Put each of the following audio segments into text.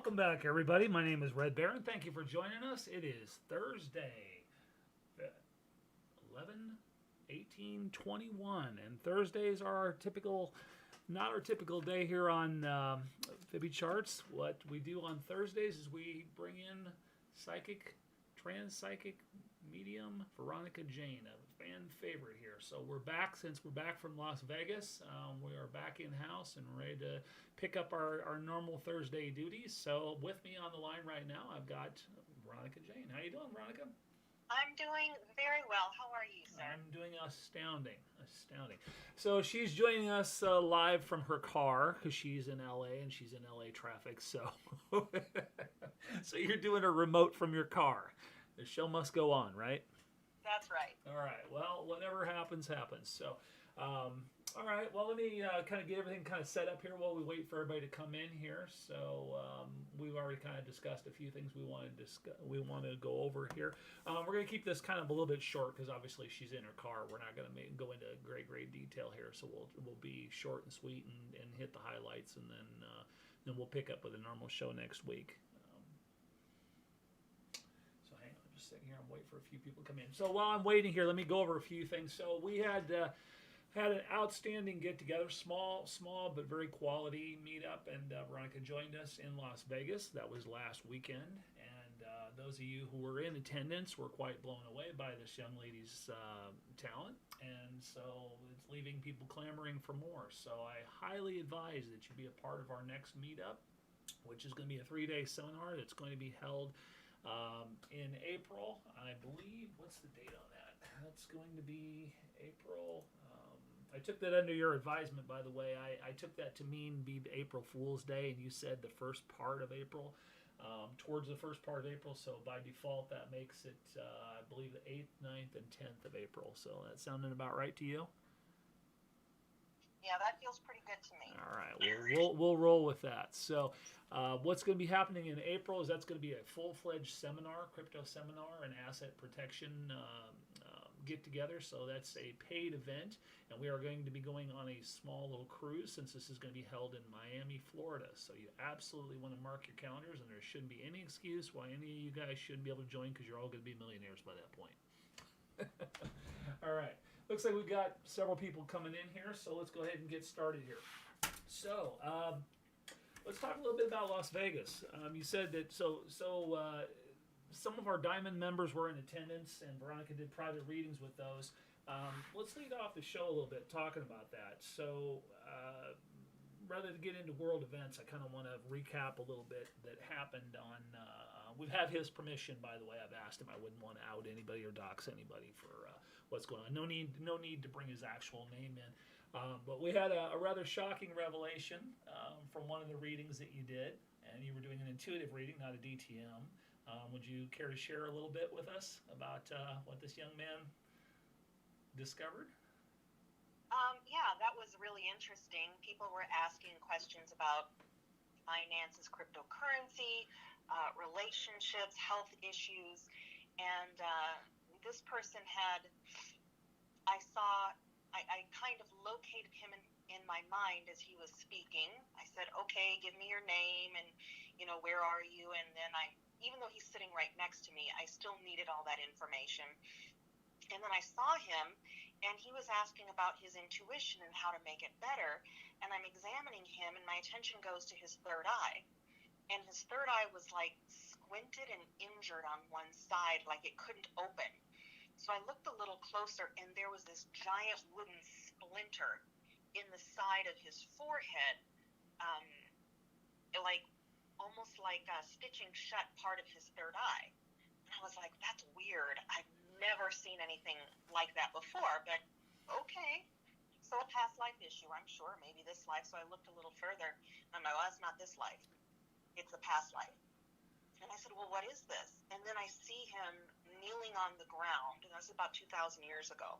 Welcome back, everybody. My name is Red Baron. Thank you for joining us. It is Thursday, 11, 18, 21, and Thursdays are our typical, not our typical day here on Fibby Charts. What we do on Thursdays is we bring in psychic, trans-psychic medium Veronica Jayne, a fan favorite here. So we're back, since we're back from Las Vegas. We are back in-house and ready to pick up our normal Thursday duties. So with me on the line right now, I've got Veronica Jayne. How you doing, Veronica? I'm doing very well. How are you, sir? I'm doing astounding. So she's joining us live from her car because she's in LA and she's in LA traffic. So, so you're doing a remote from your car. The show must go on, right? That's right. All right. Well, whatever happens, happens. So, all right. Well, let me kind of get everything kind of set up here while we wait for everybody to come in here. So, we've already kind of discussed a few things we want to discuss. We want to go over here. We're going to keep this kind of a little bit short because obviously she's in her car. We're not going to go into great detail here. So we'll be short and sweet and hit the highlights, and then we'll pick up with a normal show next week. So hang on, I'm just sitting here. I'm waiting for a few people to come in. So while I'm waiting here, let me go over a few things. So we had an outstanding get together, small but very quality meetup, and Veronica joined us in Las Vegas. That was last weekend, and those of you who were in attendance were quite blown away by this young lady's talent, and so it's leaving people clamoring for more. So I highly advise that you be a part of our next meetup, which is going to be a 3-day seminar that's going to be held in April, I believe. What's the date on that? That's going to be April. I took that under your advisement, by the way. I took that to mean be April Fool's Day, and you said the first part of April, towards the first part of April. So by default, that makes it, I believe, the 8th, 9th, and 10th of April. So that sounding about right to you? Yeah, that feels pretty good to me. All right, we'll roll with that. So, what's going to be happening in April is that's going to be a full-fledged seminar, crypto seminar, and asset protection get together. So that's a paid event, and we are going to be going on a small little cruise since this is going to be held in Miami, Florida. So you absolutely want to mark your calendars, and there shouldn't be any excuse why any of you guys shouldn't be able to join because you're all going to be millionaires by that point. All right. Looks like we've got several people coming in here, so let's go ahead and get started here. So, let's talk a little bit about Las Vegas. You said that some of our Diamond members were in attendance, and Veronica did private readings with those. Let's lead off the show a little bit talking about that. So, rather than get into world events, I kind of want to recap a little bit that happened on. We've had his permission, by the way. I've asked him. I wouldn't want to out anybody or dox anybody for what's going on. No need to bring his actual name in. But we had a rather shocking revelation from one of the readings that you did, and you were doing an intuitive reading, not a DTM. Would you care to share a little bit with us about what this young man discovered? Yeah, that was really interesting. People were asking questions about finances, cryptocurrency, relationships, health issues, and this person had, I kind of located him in my mind as he was speaking. I said, okay, give me your name and, where are you? And then even though he's sitting right next to me, I still needed all that information. And then I saw him, and he was asking about his intuition and how to make it better. And I'm examining him, and my attention goes to his third eye. And his third eye was like squinted and injured on one side, like it couldn't open. So I looked a little closer, and there was this giant wooden splinter in the side of his forehead, like almost like stitching shut part of his third eye. And I was like, that's weird. I've never seen anything like that before, but okay. So a past life issue, I'm sure, maybe this life. So I looked a little further, and I'm like, well, that's not this life. It's a past life. And I said, well, what is this? And then I see him kneeling on the ground, and that was about 2,000 years ago,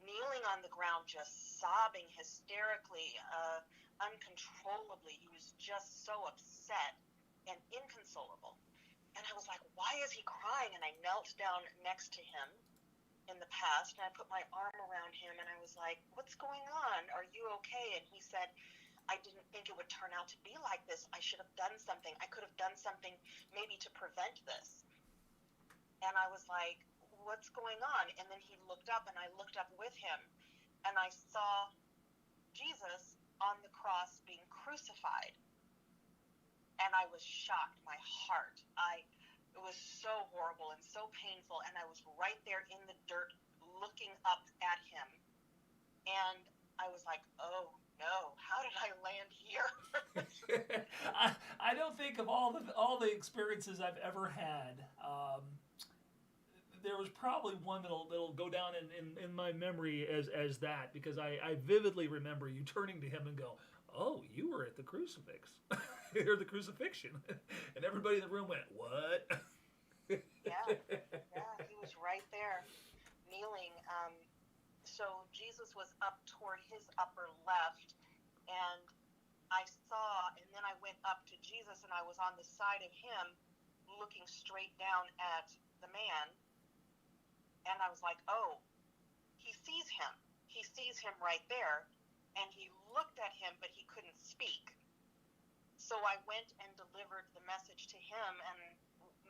kneeling on the ground, just sobbing hysterically, uncontrollably. He was just so upset and inconsolable. And I was like, why is he crying? And I knelt down next to him in the past, and I put my arm around him, and I was like, what's going on? Are you okay? And he said, I didn't think it would turn out to be like this. I should have done something. I could have done something maybe to prevent this. And I was like, what's going on? And then he looked up, and I looked up with him, and I saw Jesus on the cross being crucified. And I was shocked. My heart. It was so horrible and so painful. And I was right there in the dirt looking up at him. And I was like, oh no, how did I land here? I don't think of all the experiences I've ever had. There was probably one that'll go down in my memory as that, because I vividly remember you turning to him and go, oh, you were at the crucifix or the crucifixion, and everybody in the room went, what? Yeah, he was right there, kneeling. So Jesus was up toward his upper left, and I saw, and then I went up to Jesus, and I was on the side of him, looking straight down at the man, and I was like, oh, he sees him. He sees him right there, and he looked at him, but he couldn't speak. So I went and delivered the message to him, and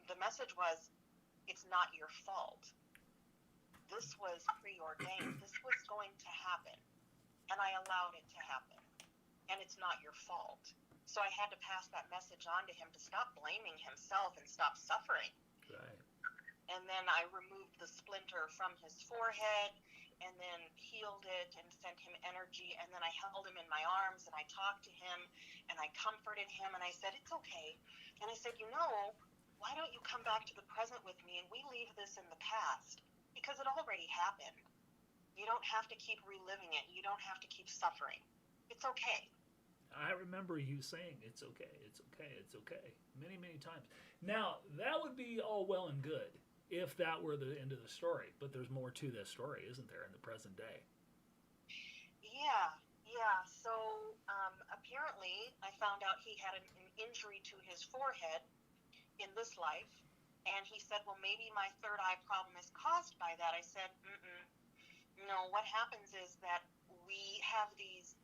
the message was, it's not your fault. This was preordained. This was going to happen, and I allowed it to happen, and it's not your fault. So I had to pass that message on to him to stop blaming himself and stop suffering. Right. And then I removed the splinter from his forehead, and then healed it and sent him energy, and then I held him in my arms, and I talked to him, and I comforted him, and I said, it's okay. And I said, why don't you come back to the present with me, and we leave this in the past, because it already happened. You don't have to keep reliving it. You don't have to keep suffering. It's okay. I remember you saying, it's okay, it's okay, it's okay, many, many times. Now, that would be all well and good if that were the end of the story, but there's more to this story, isn't there, in the present day? Yeah. So apparently I found out he had an injury to his forehead in this life, and he said, well, maybe my third eye problem is caused by that. I said, no, what happens is that we have these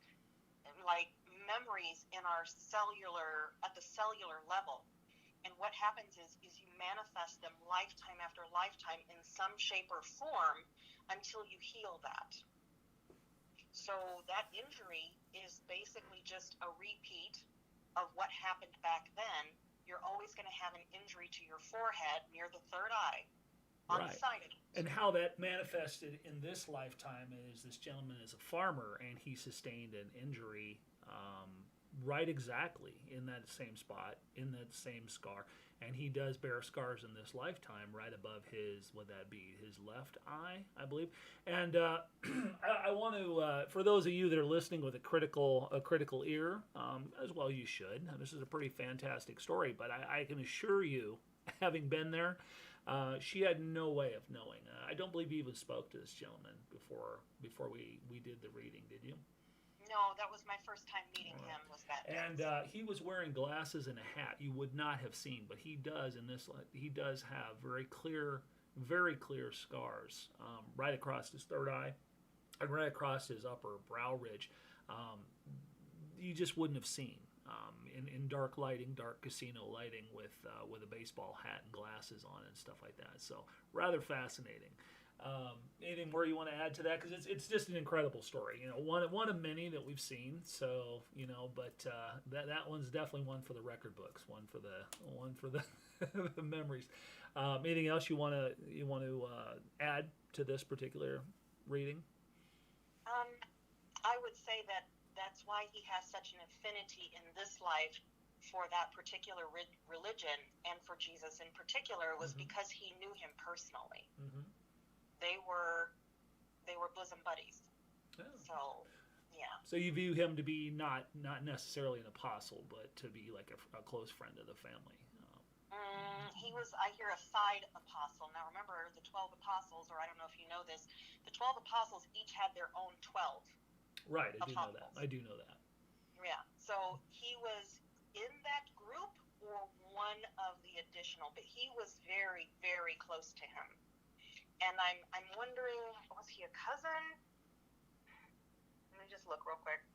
like memories in our at the cellular level. And what happens is you manifest them lifetime after lifetime in some shape or form until you heal that. So that injury is basically just a repeat of what happened back then. You're always going to have an injury to your forehead near the third eye on the side of it. And how that manifested in this lifetime is this gentleman is a farmer, and he sustained an injury right exactly in that same spot, in that same scar. And he does bear scars in this lifetime right above his, would that be his left eye, I believe. And I want to, for those of you that are listening with a critical ear, as well you should. This is a pretty fantastic story, but I can assure you, having been there, she had no way of knowing. I don't believe you even spoke to this gentleman before we did the reading, did you? No, that was my first time meeting him. Was that? And he was wearing glasses and a hat. You would not have seen, but he does he does have very clear scars right across his third eye and right across his upper brow ridge. You just wouldn't have seen in dark lighting, dark casino lighting with a baseball hat and glasses on and stuff like that. So rather fascinating. Anything more you want to add to that? Because it's just an incredible story. One of many that we've seen. So but that one's definitely one for the record books. One for the the memories. Anything else you want to add to this particular reading? I would say that's why he has such an affinity in this life for that particular religion, and for Jesus in particular, was because he knew him personally. Mm-hmm. They were bosom buddies. Oh. So, yeah. So you view him to be not necessarily an apostle, but to be like a close friend of the family. He was, I hear, a side apostle. Now remember, the 12 apostles, or I don't know if you know this, the 12 apostles each had their own 12. Right, I apostles. do know that. Yeah. So he was in that group, or one of the additional, but he was very, very close to him. And I'm wondering, was he a cousin? Let me just look real quick.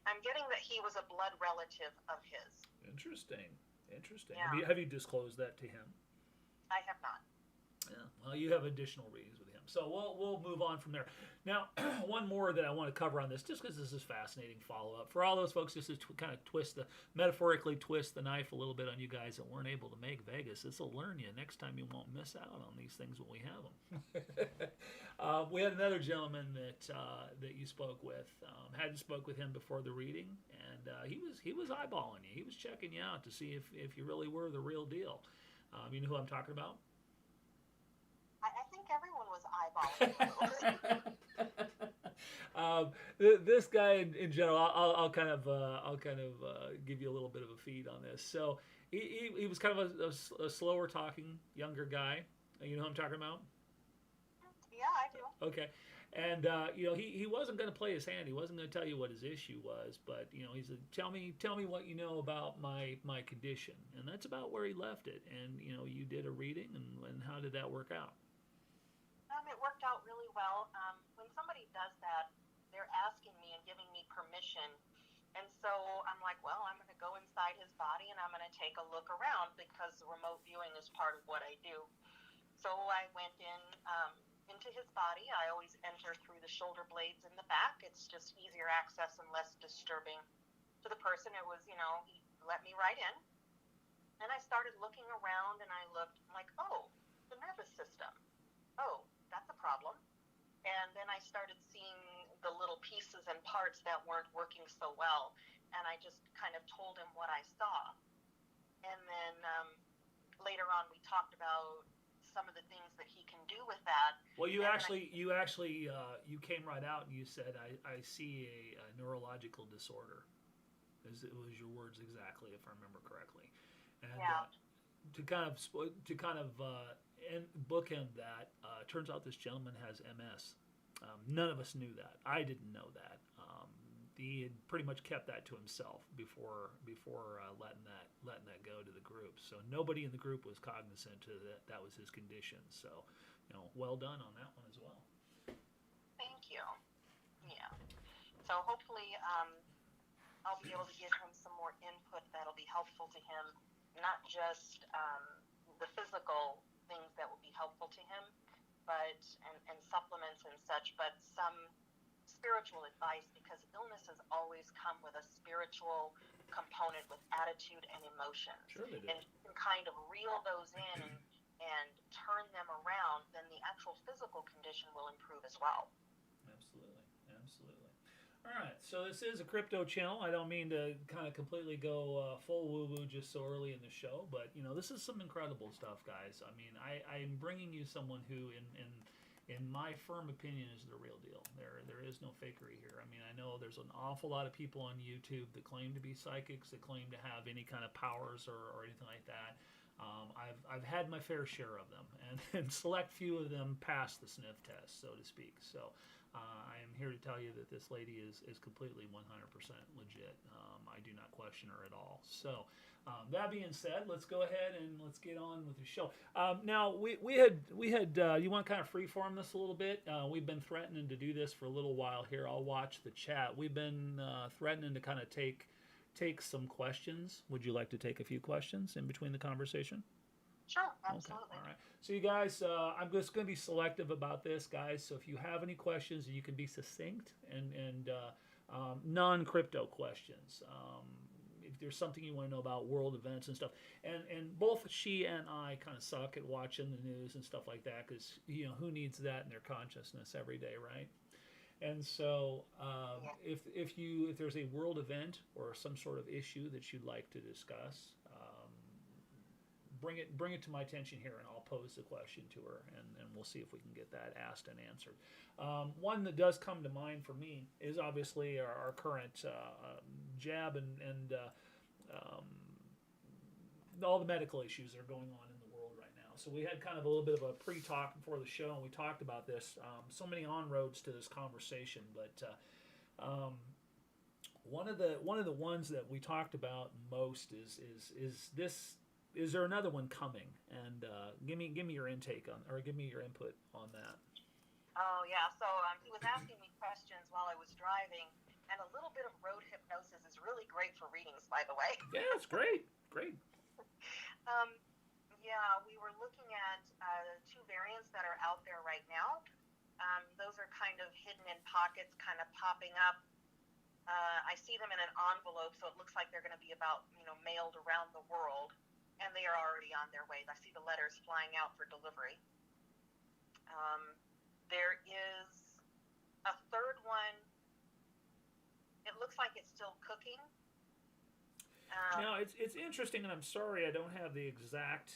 I'm getting that he was a blood relative of his. Interesting. Interesting. Yeah. Have you disclosed that to him? I have not. Yeah. Well, you have additional readings with him, so we'll move on from there. Now, one more that I want to cover on this, just because this is fascinating follow up for all those folks, just to kind of metaphorically twist the knife a little bit on you guys that weren't able to make Vegas. This will learn you. Next time you won't miss out on these things when we have them. We had another gentleman that you spoke with. Hadn't spoke with him before the reading, and he was eyeballing you. He was checking you out to see if you really were the real deal. You know who I'm talking about? I think everyone was eyeballing this guy in general, I'll kind of give you a little bit of a feed on this. So he was kind of a slower talking younger guy. You know who I'm talking about? Yeah, I do. Okay. And he wasn't going to play his hand. He wasn't going to tell you what his issue was, but he said, "Tell me what you know about my condition." And that's about where he left it. And you did a reading, and how did that work out? It worked out really well. When somebody does that, they're asking me and giving me permission. And so I'm like, well, I'm going to go inside his body and I'm going to take a look around because remote viewing is part of what I do. So I went into his body. I always enter through the shoulder blades in the back. It's just easier access and less disturbing to the person. It was, he let me right in. And I started looking around and I looked like, oh, the nervous system. Oh, that's a problem. And then I started seeing the little pieces and parts that weren't working so well. And I just kind of told him what I saw. And then later on, we talked about some of the things that he can do with that. Well, you came right out and you said, I see a neurological disorder. It was your words exactly, if I remember correctly. And yeah. To kind of bookend that, turns out this gentleman has MS. None of us knew that. I didn't know that. He had pretty much kept that to himself before letting that go to the group. So nobody in the group was cognizant that was his condition. So, well done on that one as well. Thank you. Yeah. So hopefully, I'll be able to give him some more input that'll be helpful to him, not just the physical things that will be helpful to him, but and supplements and such, but some spiritual advice, because illnesses always come with a spiritual component with attitude and emotions. Sure they do. And you can kind of reel those in and turn them around, then the actual physical condition will improve as well. Absolutely. All right, so this is a crypto channel. I don't mean to kind of completely go full woo-woo just so early in the show, but this is some incredible stuff, guys. I mean, I'm bringing you someone who, in my firm opinion, is the real deal. There is no fakery here. I mean, I know there's an awful lot of people on YouTube that claim to be psychics, that claim to have any kind of powers or anything like that. I've had my fair share of them, and select few of them pass the sniff test, so to speak. So I am here to tell you that this lady is completely 100% legit. I do not question her at all. So that being said, let's go ahead and let's get on with the show. Now we had you want to kind of freeform this a little bit? We've been threatening to do this for a little while here. I'll watch the chat. We've been threatening to kind of take some questions. Would you like to take a few questions in between the conversation? Sure, absolutely. Okay. All right. So you guys, I'm just going to be selective about this, guys. So if you have any questions, you can be succinct and non-crypto questions. If there's something you want to know about world events and stuff, and both she and I kind of suck at watching the news and stuff like that, because who needs that in their consciousness every day, right? And so if there's a world event or some sort of issue that you'd like to discuss, bring it to my attention here, and I'll pose the question to her, and we'll see if we can get that asked and answered. One that does come to mind for me is obviously our current jab and all the medical issues that are going on in the world right now. So we had kind of a little bit of a pre-talk before the show, and we talked about this. So many on-roads to this conversation, but one of the ones that we talked about most is this. Is there another one coming? And give me your intake on, or give me your input on that. Oh yeah, so he was asking me questions while I was driving, And a little bit of road hypnosis is really great for readings, by the way. Yeah, it's great. Great. um, yeah, we were looking at two variants that are out there right now. Those are kind of hidden in pockets, kind of popping up. I see them in an envelope, so it looks like they're going to be about, mailed around the world, and they are already on their way. I see the letters flying out for delivery. There is a third one. It looks like it's still cooking. Now it's interesting, and I'm sorry I don't have the exact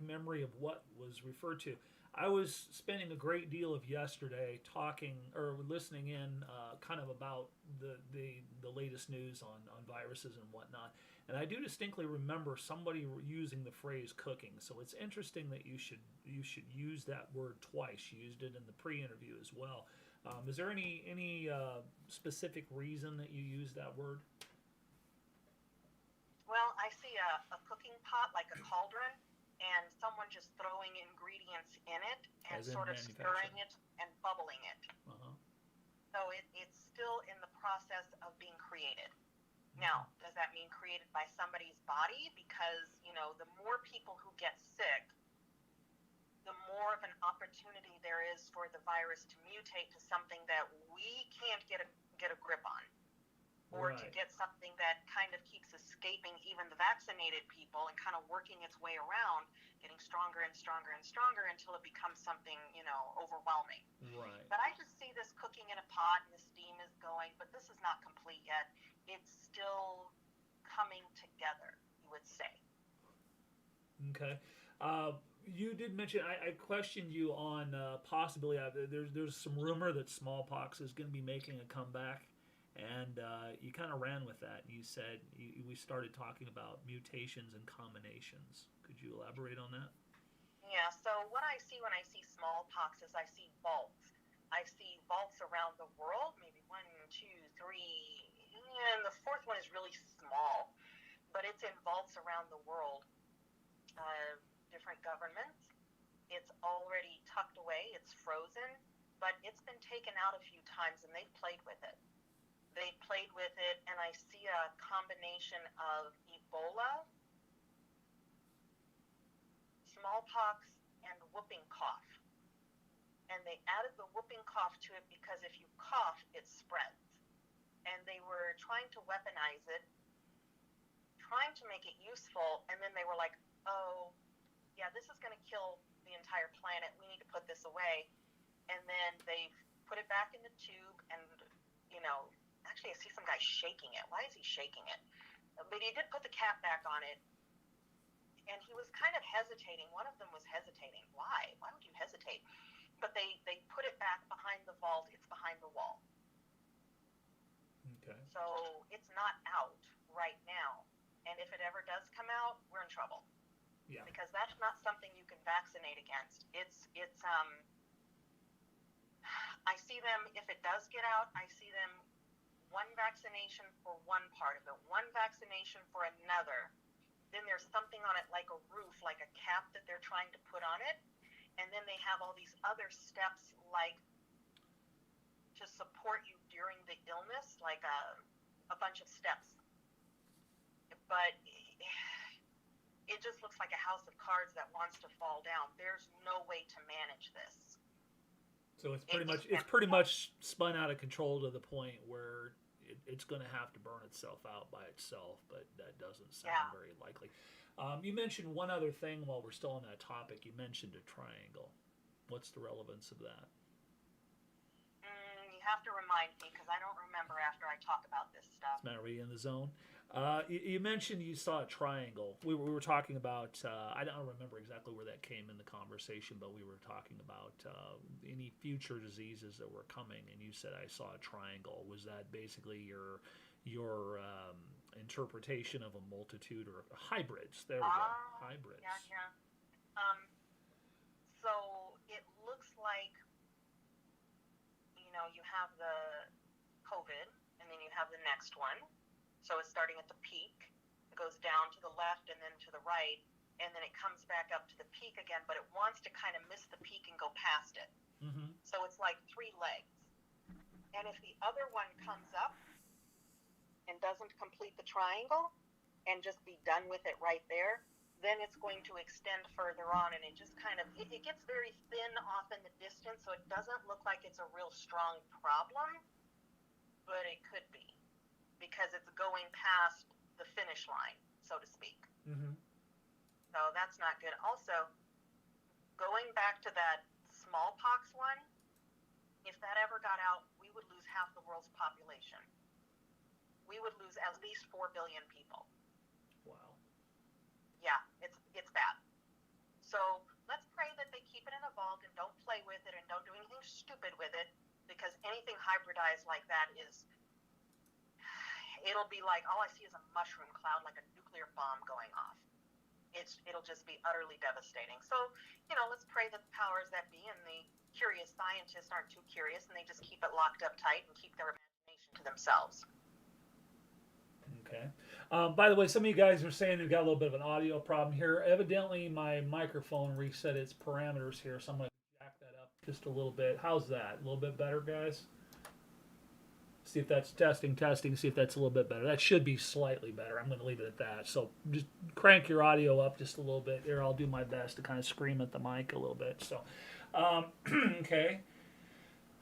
memory of what was referred to. I was spending a great deal of yesterday talking or listening in, kind of about the latest news on viruses and whatnot, and I do distinctly remember somebody using the phrase "cooking." So it's interesting that you should use that word twice. You used it in the pre-interview as well. Is there any specific reason that you use that word? Well, I see a cooking pot, like a cauldron, and someone just throwing ingredients in it and sort of stirring it and bubbling it. Uh-huh. So it's still in the process of being created. Now, does that mean created by somebody's body? Because, the more people who get sick, the more of an opportunity there is for the virus to mutate to something that we can't get a grip on. Or to get something that kind of keeps escaping even the vaccinated people and kind of working its way around, getting stronger and stronger and stronger until it becomes something, overwhelming. Right. But I just see this cooking in a pot and the steam is going, but this is not complete yet. It's still coming together, you would say. Okay. You did mention I questioned you on possibly there's some rumor that smallpox is going to be making a comeback. And you kind of ran with that. You said we started talking about mutations and combinations. Could you elaborate on that? Yeah, so what I see when I see smallpox is I see vaults. I see vaults around the world, maybe 1, 2, 3, and the fourth one is really small, but it's in vaults around the world, different governments. It's already tucked away, it's frozen, but it's been taken out a few times and they've played with it. They played with it, and I see a combination of Ebola, smallpox, and whooping cough. And they added the whooping cough to it because if you cough, it spreads. And they were trying to weaponize it, trying to make it useful, and then they were like, oh, yeah, this is going to kill the entire planet. We need to put this away. And then they put it back in the tube, and, actually, I see some guy shaking it. Why is he shaking it? But he did put the cap back on it, and he was kind of hesitating. One of them was hesitating. Why? Why would you hesitate? But they put it back behind the vault. It's behind the wall. Okay. So it's not out right now. And if it ever does come out, we're in trouble. Yeah. Because that's not something you can vaccinate against. It's I see them, if it does get out, I see them one vaccination for one part of it, one vaccination for another. Then there's something on it like a roof, like a cap that they're trying to put on it. And then they have all these other steps like to support you during the illness, like a bunch of steps. But it just looks like a house of cards that wants to fall down. There's no way to manage this. So it's pretty much spun out of control to the point where it's going to have to burn itself out by itself, but that doesn't sound very likely. You mentioned one other thing while we're still on that topic. You mentioned a triangle. What's the relevance of that? You have to remind me because I don't remember after I talk about this stuff. It's matter, are you in the zone? You mentioned you saw a triangle. We were talking about, I don't remember exactly where that came in the conversation, but we were talking about any future diseases that were coming, and you said, I saw a triangle. Was that basically your interpretation of a multitude or hybrids? There we go. Hybrids. Yeah. So it looks like, you have the COVID, and then you have the next one. So it's starting at the peak, it goes down to the left and then to the right, and then it comes back up to the peak again, but it wants to kind of miss the peak and go past it. Mm-hmm. So it's like 3 legs. And if the other one comes up and doesn't complete the triangle and just be done with it right there, then it's going to extend further on, and it just kind of it gets very thin off in the distance, so it doesn't look like it's a real strong problem, but it could be because it's going past the finish line, so to speak. Mm-hmm. So that's not good. Also, going back to that smallpox one, if that ever got out, we would lose half the world's population. We would lose at least 4 billion people. Wow. Yeah, it's bad. So let's pray that they keep it in a vault and don't play with it and don't do anything stupid with it, because anything hybridized like that it'll be like, all I see is a mushroom cloud, like a nuclear bomb going off. It'll just be utterly devastating. So, let's pray that the powers that be and the curious scientists aren't too curious and they just keep it locked up tight and keep their imagination to themselves. Okay. By the way, some of you guys are saying we've got a little bit of an audio problem here. Evidently, my microphone reset its parameters here, so I'm going to jack that up just a little bit. How's that? A little bit better, guys? See if that's testing, see if that's a little bit better. That should be slightly better. I'm going to leave it at that. So just crank your audio up just a little bit. Here, I'll do my best to kind of scream at the mic a little bit. So, okay.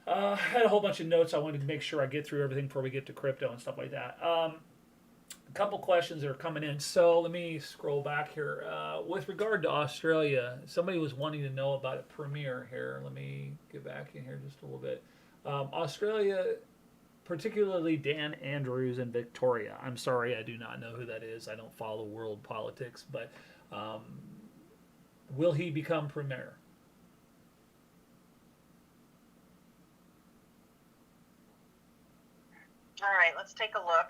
I had a whole bunch of notes I wanted to make sure I get through everything before we get to crypto and stuff like that. A couple questions that are coming in. So let me scroll back here. With regard to Australia, somebody was wanting to know about a premiere here. Let me get back in here just a little bit. Australia, particularly Dan Andrews in Victoria. I'm sorry, I do not know who that is. I don't follow world politics, but will he become premier? All right, let's take a look.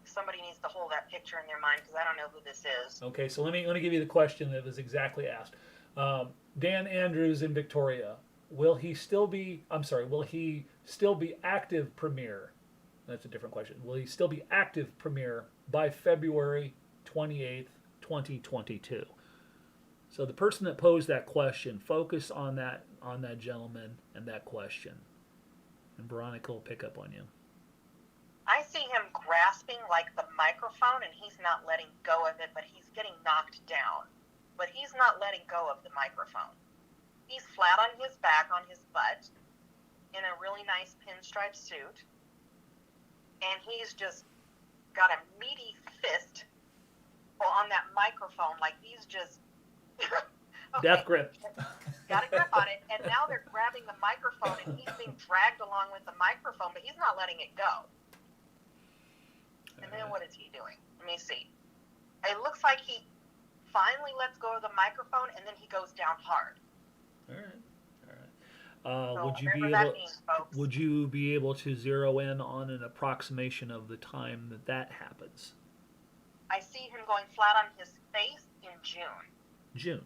Somebody needs to hold that picture in their mind because I don't know who this is. Okay, so let me give you the question that was exactly asked. Dan Andrews in Victoria. Will he still be active premier? That's a different question. Will he still be active premier by February 28th, 2022? So the person that posed that question, focus on that gentleman and that question. And Veronica will pick up on you. I see him grasping like the microphone and he's not letting go of it, but he's getting knocked down. But he's not letting go of the microphone. He's flat on his back, on his butt, in a really nice pinstripe suit. And he's just got a meaty fist on that microphone, like he's just... Okay. Death grip. Got a grip on it, and now they're grabbing the microphone, and he's being dragged along with the microphone, but he's not letting it go. And then what is he doing? Let me see. It looks like he finally lets go of the microphone, and then he goes down hard. All right. So would you be able to zero in on an approximation of the time that happens? I see him going flat on his face in June. June.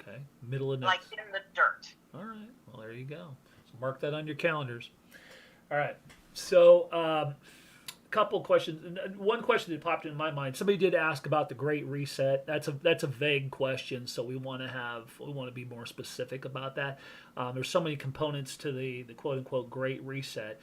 Okay. Middle of next. Like in the dirt. All right. Well, there you go. So mark that on your calendars. All right. So, couple questions. One question that popped in my mind. Somebody did ask about the Great Reset. That's a vague question, so we want to be more specific about that. There's so many components to the quote unquote Great Reset.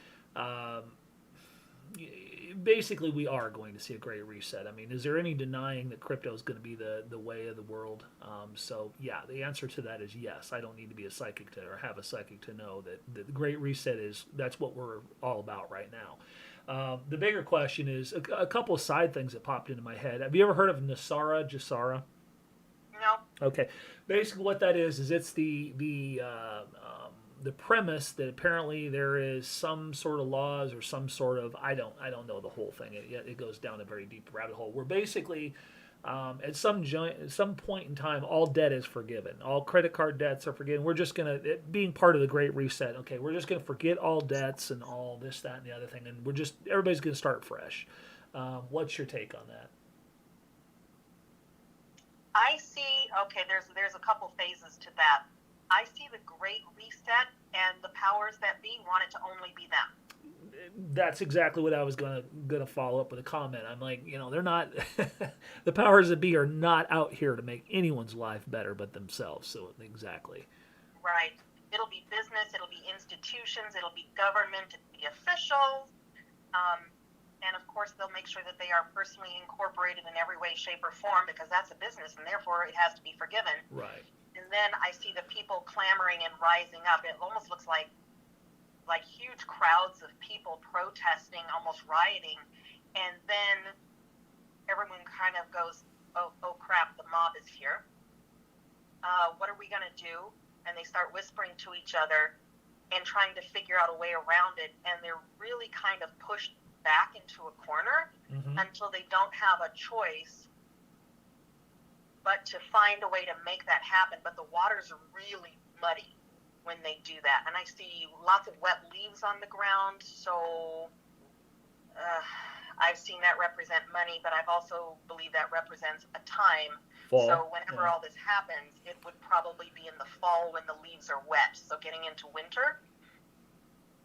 Basically, we are going to see a Great Reset. I mean, is there any denying that crypto is going to be the way of the world? So yeah, the answer to that is yes. I don't need to be a psychic or have a psychic to know that the Great Reset that's what we're all about right now. The bigger question is a couple of side things that popped into my head. Have you ever heard of Gesara? No. Okay. Basically, what that is it's the premise that apparently there is some sort of laws or some sort of I don't know the whole thing. It goes down a very deep rabbit hole. Where basically at some point in time, all debt is forgiven. All credit card debts are forgiven. We're just going to, being part of the Great Reset, okay, we're just going to forget all debts and all this, that, and the other thing, and everybody's going to start fresh. What's your take on that? I see, okay, there's a couple phases to that. I see the Great Reset, and the powers that be want it to only be them. That's exactly what I was gonna follow up with a comment. I'm like, they're not the powers that be are not out here to make anyone's life better but themselves. So exactly. Right. It'll be business, it'll be institutions, it'll be government, it'll be officials. And of course, they'll make sure that they are personally incorporated in every way, shape, or form, because that's a business, and therefore it has to be forgiven. Right. And then I see the people clamoring and rising up. It almost looks like huge crowds of people protesting, almost rioting. And then everyone kind of goes, oh crap, the mob is here. What are we going to do? And they start whispering to each other and trying to figure out a way around it. And they're really kind of pushed back into a corner until they don't have a choice but to find a way to make that happen. But the waters are really muddy when they do that. And I see lots of wet leaves on the ground. So I've seen that represent money, but I've also believe that represents a time. Fall. So whenever all this happens, it would probably be in the fall when the leaves are wet. So getting into winter.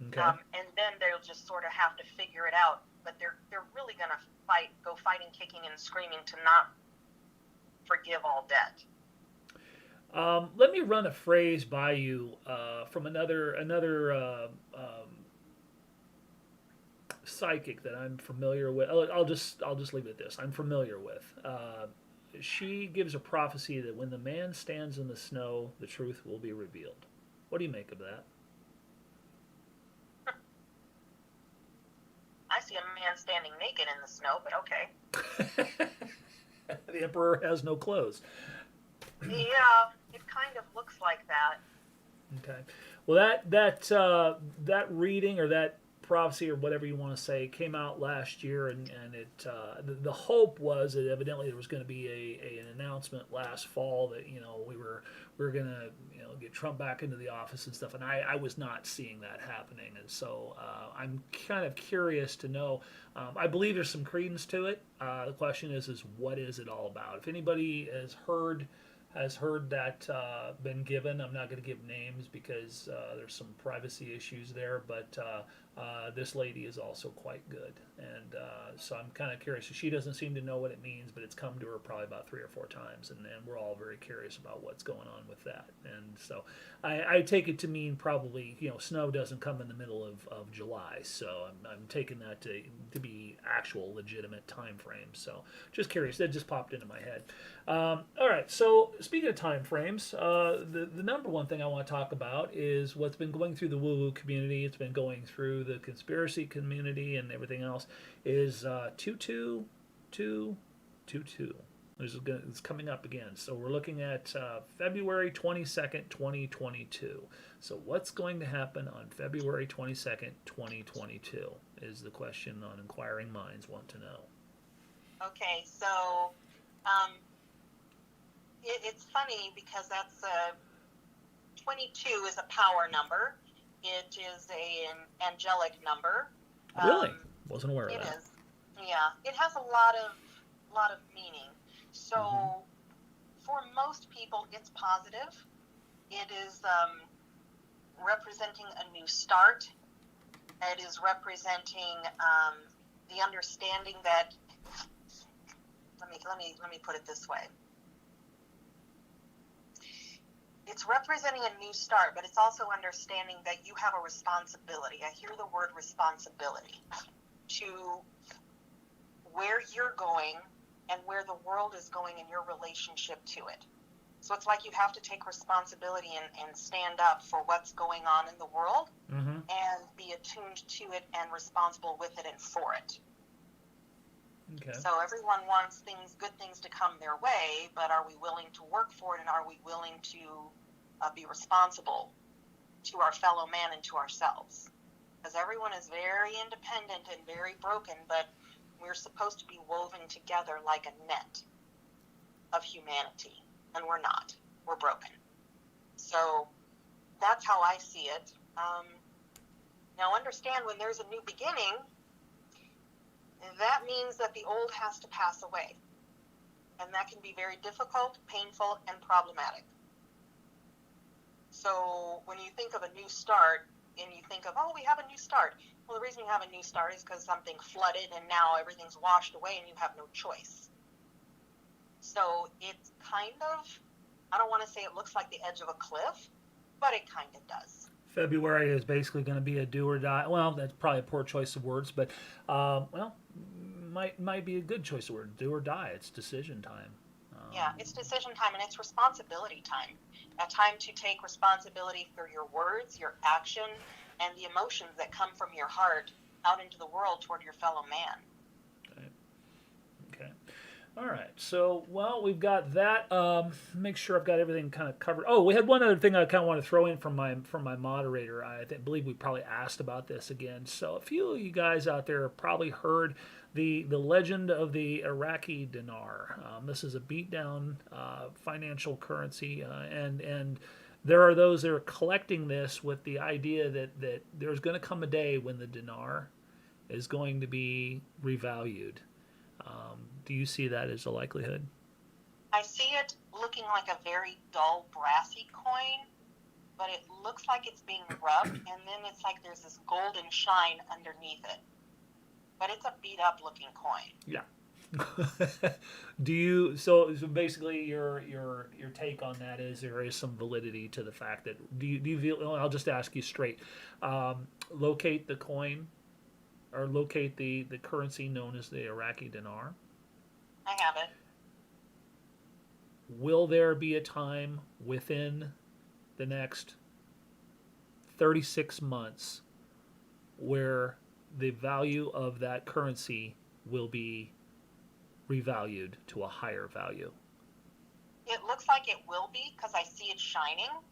Okay. And then they'll just sort of have to figure it out. But they're really going to go fighting, kicking, and screaming to not forgive all debt. Let me run a phrase by you from another psychic that I'm familiar with. I'll just leave it at this. I'm familiar with. She gives a prophecy that when the man stands in the snow, the truth will be revealed. What do you make of that? I see a man standing naked in the snow, but okay. The emperor has no clothes. Yeah, it kind of looks like that. Okay. Well, that reading or that prophecy or whatever you want to say came out last year, and it the hope was that evidently there was going to be an announcement last fall that we were going to get Trump back into the office and stuff, and I was not seeing that happening, and so I'm kind of curious to know. I believe there's some credence to it. The question is what is it all about? If anybody has heard that been given, I'm not going to give names because there's some privacy issues there, but this lady is also quite good, and so I'm kind of curious. She doesn't seem to know what it means, but it's come to her probably about 3 or 4 times, and we're all very curious about what's going on with that. And so I take it to mean probably snow doesn't come in the middle of July, so I'm taking that to be actual legitimate time frame. So just curious, that just popped into my head. All right, so speaking of time frames, the number one thing I want to talk about is what's been going through the woo-woo community. It's been going through the conspiracy community and everything else. Is 2222. It's coming up again. So we're looking at February 22nd, 2022. So what's going to happen on February 22nd, 2022 is the question on inquiring minds want to know. Okay, so it's funny because that's 22 is a power number. It is an angelic number. Really? Wasn't aware of that. It is. Yeah, it has a lot of meaning. So for most people, it's positive. It is representing a new start. It is representing the understanding that. Let me put it this way. It's representing a new start, but it's also understanding that you have a responsibility. I hear the word responsibility to where you're going and where the world is going in your relationship to it. So it's like you have to take responsibility and stand up for what's going on in the world and be attuned to it and responsible with it and for it. Okay. So everyone wants good things to come their way, but are we willing to work for it, and are we willing to be responsible to our fellow man and to ourselves? Because everyone is very independent and very broken, but we're supposed to be woven together like a net of humanity, and we're not. We're broken. So that's how I see it. Now understand, when there's a new beginning, that means that the old has to pass away. And that can be very difficult, painful, and problematic. So when you think of a new start, and you think of, we have a new start. Well, the reason you have a new start is because something flooded and now everything's washed away and you have no choice. So it's kind of, I don't want to say it looks like the edge of a cliff, but it kind of does. February is basically going to be a do or die. Well, that's probably a poor choice of words, but well, might be a good choice of words. Do or die. It's decision time. Yeah, it's decision time and it's responsibility time. A time to take responsibility for your words, your action, and the emotions that come from your heart out into the world toward your fellow man. Okay. All right. So, well, we've got that. Make sure I've got everything kind of covered. Oh, we had one other thing I kind of want to throw in from my moderator. Believe we probably asked about this again. So, a few of you guys out there have probably heard the legend of the Iraqi dinar. This is a beatdown financial currency, and there are those that are collecting this with the idea that there's going to come a day when the dinar is going to be revalued. Do you see that as a likelihood? I see it looking like a very dull, brassy coin, but it looks like it's being rubbed, and then it's like there's this golden shine underneath it. But it's a beat up looking coin. Yeah. Do you? So basically, your take on that is there is some validity to the fact that do you feel? Well, I'll just ask you straight. Locate the coin, or locate the currency known as the Iraqi dinar. I have it. Will there be a time within the next 36 months where the value of that currency will be revalued to a higher value? It looks like it will be because I see it shining,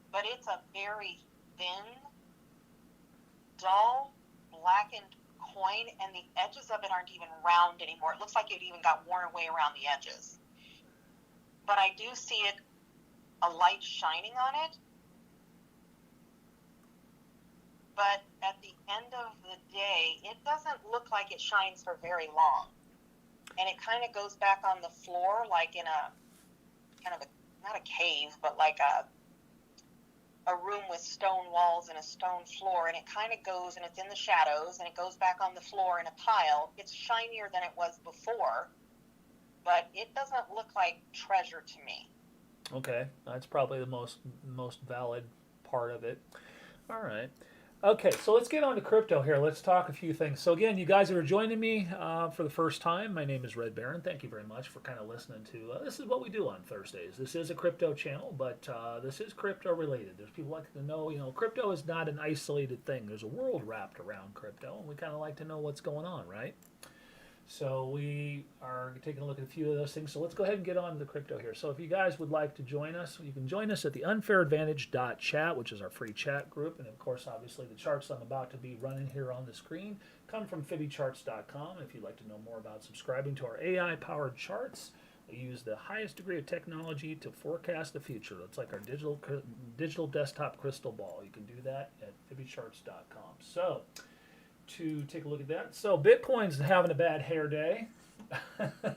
but it's a very thin, dull, blackened coin, and the edges of it aren't even round anymore. It looks like it even got worn away around the edges. But I do see it, a light shining on it. But at the end of the day, it doesn't look like it shines for very long. And it kind of goes back on the floor like in a kind of a, not a cave, but like a room with stone walls and a stone floor, and it kind of goes and it's in the shadows and it goes back on the floor in a pile. It's shinier than it was before, but it doesn't look like treasure to me. Okay, that's probably the most valid part of it. All right. Okay, so let's get on to crypto here. Let's talk a few things. So again, you guys that are joining me for the first time, my name is Red Baron. Thank you very much for kind of listening to. This is what we do on Thursdays. This is a crypto channel, but this is crypto related. There's people like to know, crypto is not an isolated thing. There's a world wrapped around crypto, and we kind of like to know what's going on, right? So we are taking a look at a few of those things. So let's go ahead and get on to the crypto here. So if you guys would like to join us, you can join us at the unfairadvantage.chat, which is our free chat group. And of course, obviously, the charts I'm about to be running here on the screen come from fibbycharts.com. If you'd like to know more about subscribing to our AI-powered charts, we use the highest degree of technology to forecast the future. It's like our digital desktop crystal ball. You can do that at fibbycharts.com. So to take a look at that. So Bitcoin's having a bad hair day.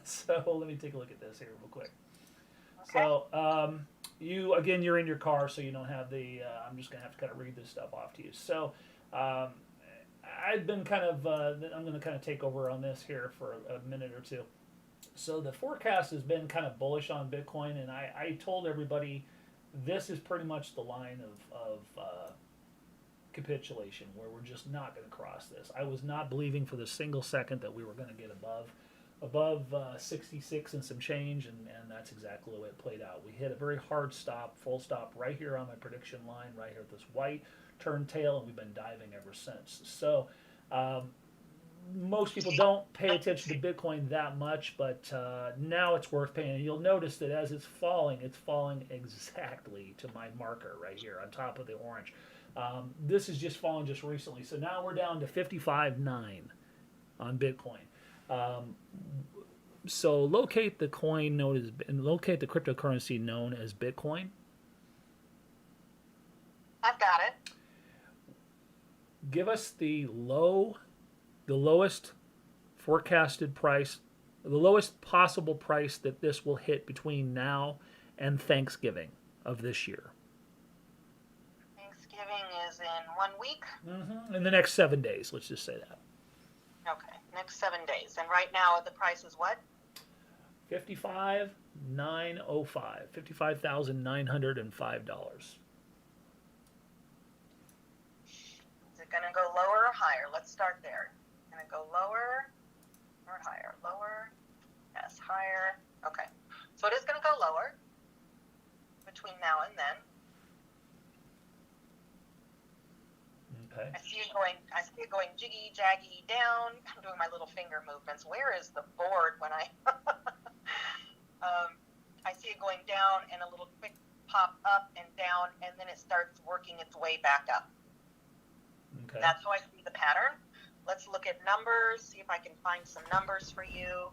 So let me take a look at this here real quick. Okay. So you're in your car, so you don't have the, I'm just going to have to kind of read this stuff off to you. So I've been kind of, I'm going to kind of take over on this here for a minute or two. So the forecast has been kind of bullish on Bitcoin, and I told everybody this is pretty much the line of capitulation, where we're just not going to cross this. I was not believing for the single second that we were going to get above 66 and some change, and that's exactly the way it played out. We hit a very hard stop, full stop, right here on my prediction line, right here at this white turn tail, and we've been diving ever since. So most people don't pay attention to Bitcoin that much, but now it's worth paying. And you'll notice that as it's falling exactly to my marker right here on top of the orange. This has just fallen just recently, so now we're down to 55.9 on Bitcoin. So locate the coin known as, and locate the cryptocurrency known as Bitcoin. I've got it. Give us the lowest forecasted price, the lowest possible price that this will hit between now and Thanksgiving of this year. Is in 1 week? Mm-hmm. In the next 7 days, let's just say that. Okay, next 7 days. And right now the price is what? $55,905. $55,905. let's start there. I'm going to go lower or higher. Lower, yes, higher. Okay. So it is going to go lower between now and then. Okay. I see it going jiggy jaggy down. I'm doing my little finger movements. Where is the board when I I see it going down and a little quick pop up and down, and then it starts working its way back up. Okay. That's how I see the pattern. Let's look at numbers, see if I can find some numbers for you.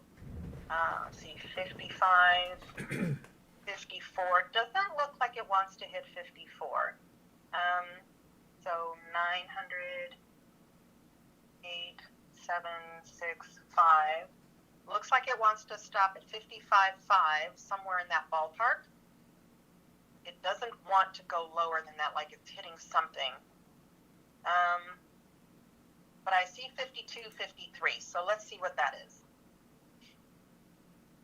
Let's see, 55, 54. Doesn't look like it wants to hit 54. So 900, 8, 7, 6, 5. Looks like it wants to stop at 55.5, somewhere in that ballpark. It doesn't want to go lower than that, like it's hitting something. But I see 52, 53, so let's see what that is.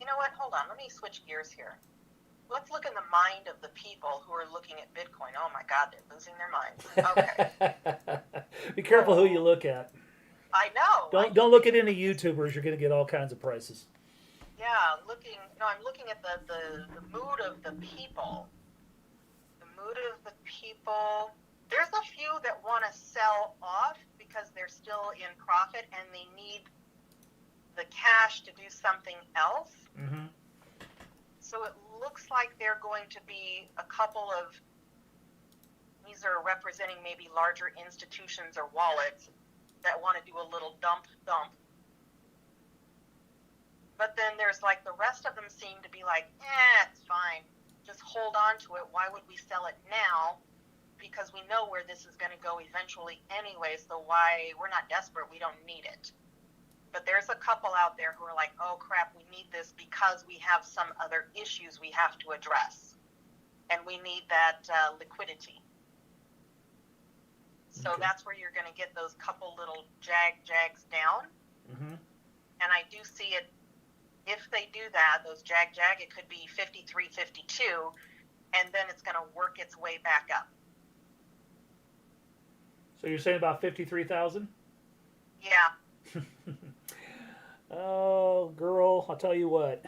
You know what? Hold on. Let me switch gears here. Let's look in the mind of the people who are looking at Bitcoin. Oh my God, they're losing their minds. Okay. Be careful who you look at. I know. Don't look at any YouTubers. You're going to get all kinds of prices. Yeah, I'm looking at the mood of the people. The mood of the people. There's a few that want to sell off because they're still in profit and they need the cash to do something else. Mm-hmm. So it looks like they're going to be a couple of, these are representing maybe larger institutions or wallets that want to do a little dump. But then there's like the rest of them seem to be like, it's fine. Just hold on to it. Why would we sell it now? Because we know where this is going to go eventually anyway. So why, we're not desperate. We don't need it. But there's a couple out there who are like, oh crap, we need this because we have some other issues we have to address. And we need that liquidity. So Okay. That's where you're going to get those couple little jags down. Mm-hmm. And I do see it, if they do that, those jag, it could be 53, 52, and then it's going to work its way back up. So you're saying about 53,000? Yeah. Oh, girl, I'll tell you what.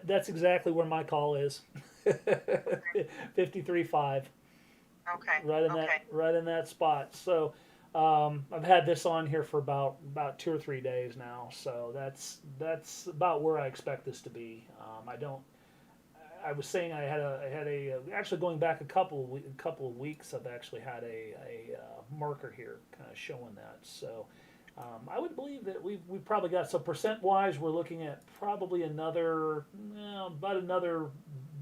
That's exactly where my call is. 53.5. Okay. Right in that spot. So I've had this on here for about 2 or 3 days now. So that's about where I expect this to be. I was saying I had a actually going back a couple of weeks. I've actually had a marker here kind of showing that. So I would believe that we've probably got, so percent wise we're looking at probably about another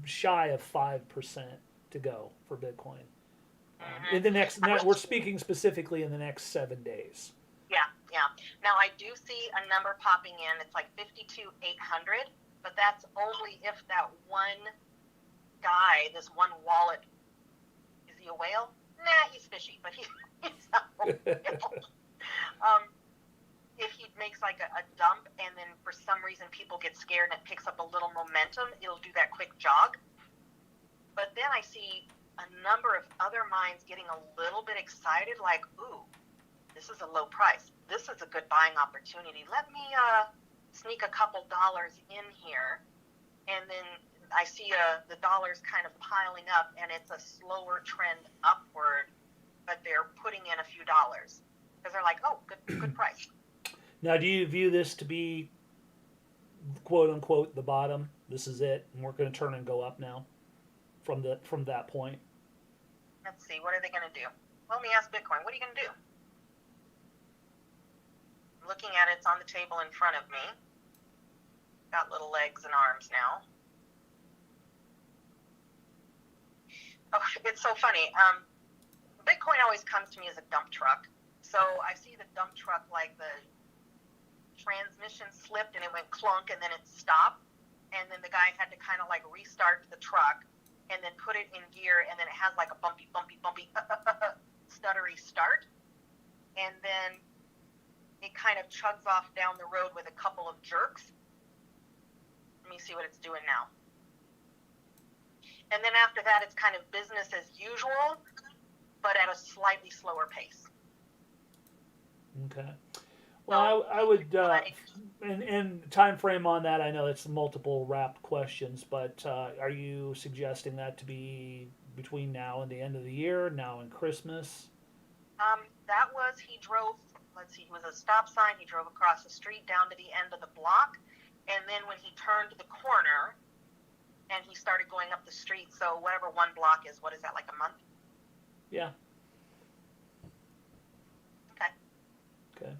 shy of 5% to go for Bitcoin. In the next, we're speaking specifically in the next 7 days. Yeah. Now I do see a number popping in. It's like 52,800, but that's only if that one guy, this one wallet, is he a whale? Nah, he's fishy, but he's not a whale. If he makes like a dump and then for some reason people get scared and it picks up a little momentum, it'll do that quick jog. But then I see a number of other minds getting a little bit excited, like, ooh, this is a low price. This is a good buying opportunity. Let me sneak a couple dollars in here. And then I see the dollars kind of piling up, and it's a slower trend upward, but they're putting in a few dollars because they're like, oh, good price. Now, do you view this to be, quote unquote, the bottom? This is it, and we're going to turn and go up now from that point? Let's see, what are they going to do? Well, let me ask Bitcoin, what are you going to do? I'm looking at it, it's on the table in front of me. Got little legs and arms now. Oh, it's so funny. Bitcoin always comes to me as a dump truck. So I see the dump truck, like the transmission slipped and it went clunk and then it stopped. And then the guy had to kind of like restart the truck and then put it in gear, and then it has like a bumpy, stuttery start. And then it kind of chugs off down the road with a couple of jerks. Let me see what it's doing now. And then after that, it's kind of business as usual, but at a slightly slower pace. Okay. Well, I would, Like, and time frame on that. I know it's multiple wrapped questions, but are you suggesting that to be between now and the end of the year, now and Christmas? that was, he drove, let's see, he was a stop sign. He drove across the street down to the end of the block. And then when he turned the corner and he started going up the street, so whatever one block is, what is that, like a month? Yeah. Okay. Okay.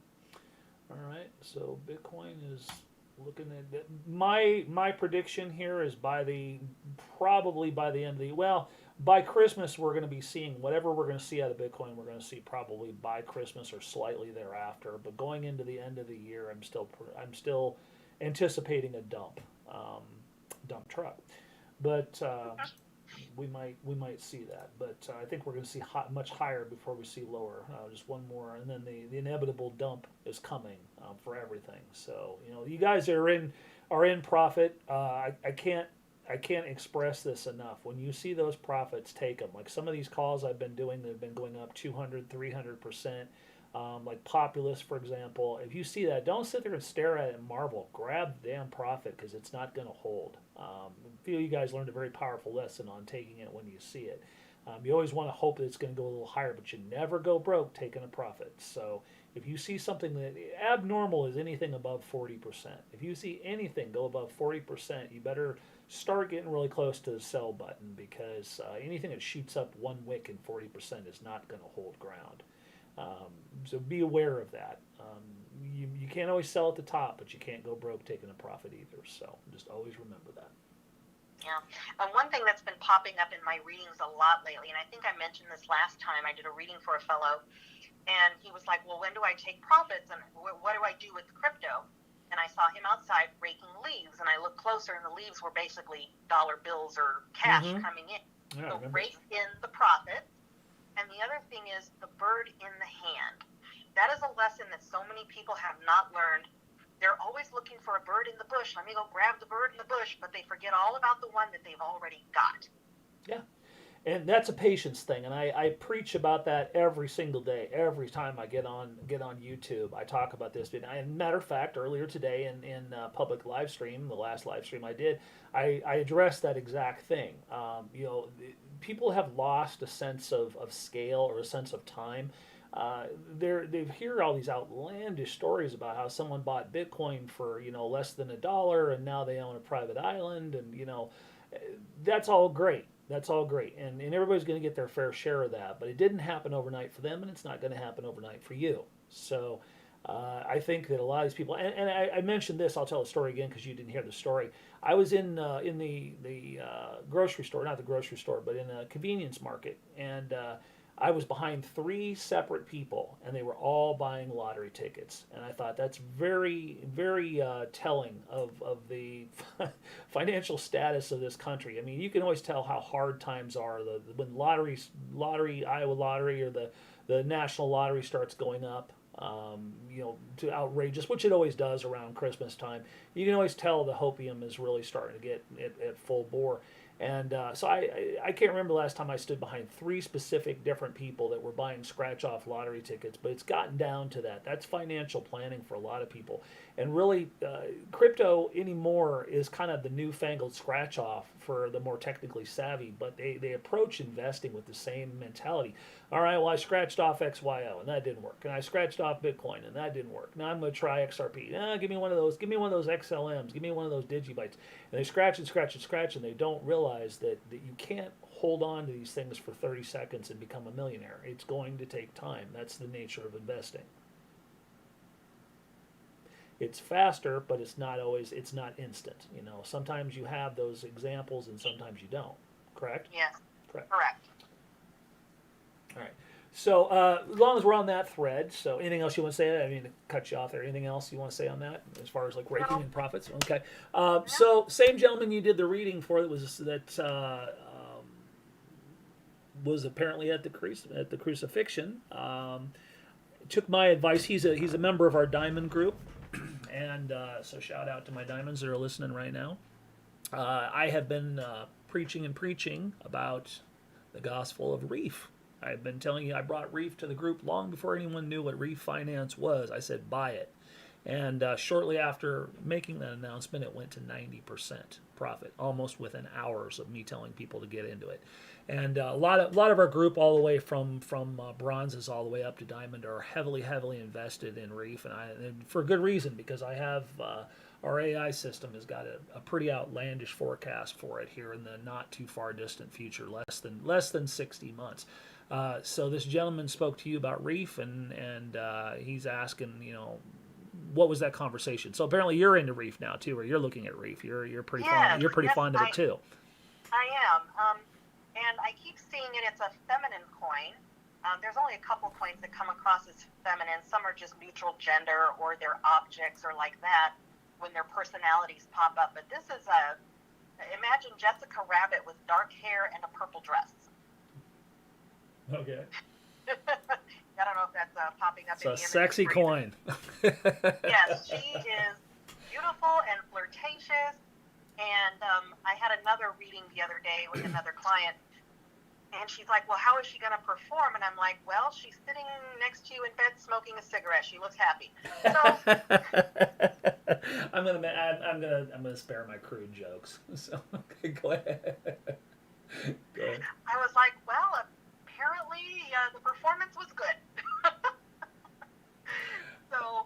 All right. So Bitcoin is looking at that. My prediction here is probably by the end of the, well, by Christmas we're going to be seeing whatever we're going to see out of Bitcoin. We're going to see probably by Christmas or slightly thereafter. But going into the end of the year, I'm still anticipating a dump truck. But we might see that. But I think we're going to see much higher before we see lower. Just one more, and then the inevitable dump is coming for everything. So you guys are in profit. I can't express this enough. When you see those profits, take them. Like some of these calls I've been doing that have been going up 200, 300%. Like Populous, for example. If you see that, don't sit there and stare at it and marvel. Grab the damn profit because it's not going to hold. I feel you guys learned a very powerful lesson on taking it when you see it. You always want to hope that it's going to go a little higher, but you never go broke taking a profit. So if you see something that abnormal is anything above 40%. If you see anything go above 40%, you better start getting really close to the sell button because anything that shoots up one wick in 40% is not going to hold ground. So be aware of that. You can't always sell at the top, but you can't go broke taking a profit either. So just always remember that. Yeah. One thing that's been popping up in my readings a lot lately, and I think I mentioned this last time, I did a reading for a fellow, and he was like, well, when do I take profits, and what do I do with crypto? And I saw him outside raking leaves, and I looked closer, and the leaves were basically dollar bills or cash coming in. Yeah, so rake in the profit. And the other thing is the bird in the hand. That is a lesson that so many people have not learned. They're always looking for a bird in the bush. Let me go grab the bird in the bush, but they forget all about the one that they've already got. Yeah. And that's a patience thing, and I preach about that every single day. Every time I get on YouTube, I talk about this. And matter of fact, earlier today in public live stream, the last live stream I did, I addressed that exact thing. People have lost a sense of scale or a sense of time. They hear all these outlandish stories about how someone bought Bitcoin for less than $1, and now they own a private island, and that's all great. That's all great, and everybody's going to get their fair share of that. But it didn't happen overnight for them, and it's not going to happen overnight for you. So I think that a lot of these people, and I mentioned this. I'll tell a story again because you didn't hear the story. I was in the grocery store, not the grocery store, but in a convenience market, and I was behind 3 separate people, and they were all buying lottery tickets. And I thought that's very, very telling of the financial status of this country. I mean, you can always tell how hard times are when Iowa lottery, or the national lottery starts going up. To outrageous, which it always does around Christmas time. You can always tell the hopium is really starting to get at full bore. And so I can't remember the last time I stood behind 3 specific different people that were buying scratch-off lottery tickets, but it's gotten down to that. That's financial planning for a lot of people. And really, crypto anymore is kind of the newfangled scratch-off for the more technically savvy, but they approach investing with the same mentality. All right, well, I scratched off XYO, and that didn't work. And I scratched off Bitcoin, and that didn't work. Now I'm going to try XRP. Give me one of those. Give me one of those XLMs. Give me one of those Digibytes. And they scratch and scratch and scratch, and they don't realize that you can't hold on to these things for 30 seconds and become a millionaire. It's going to take time. That's the nature of investing. It's faster, but it's not instant. Sometimes you have those examples and sometimes you don't. Correct? Yes. Correct. All right. So as long as we're on that thread, so anything else you want to say? I mean, to cut you off there. Anything else you want to say on that as far as like raking in profits? Okay. So same gentleman you did the reading for was apparently at the crucifixion. Took my advice. He's a member of our diamond group, and so shout out to my diamonds that are listening right now. I have been preaching about the gospel of Reef. I've been telling you I brought Reef to the group long before anyone knew what Reef Finance was. I said, buy it. And shortly after making that announcement, it went to 90% profit, almost within hours of me telling people to get into it. And a lot of our group, all the way from bronzes all the way up to diamond, are heavily invested in Reef, and for good reason, because I have our AI system has got a pretty outlandish forecast for it here in the not too far distant future, less than 60 months. So this gentleman spoke to you about Reef, and he's asking, what was that conversation? So apparently you're into Reef now too, or you're looking at Reef. You're pretty fond of it too. I am, and I keep seeing it. It's a feminine coin. There's only a couple coins that come across as feminine. Some are just neutral gender, or they're objects, or like that, when their personalities pop up. But this is imagine Jessica Rabbit with dark hair and a purple dress. Okay. I don't know if that's popping up. It's a sexy coin. Yes, she is beautiful and flirtatious. And I had another reading the other day with another client, and she's like, well, how is she going to perform? And I'm like, well, she's sitting next to you in bed smoking a cigarette. She looks happy. So I'm gonna spare my crude jokes. So okay, go ahead. Go ahead. I was like, well, apparently the performance was good. So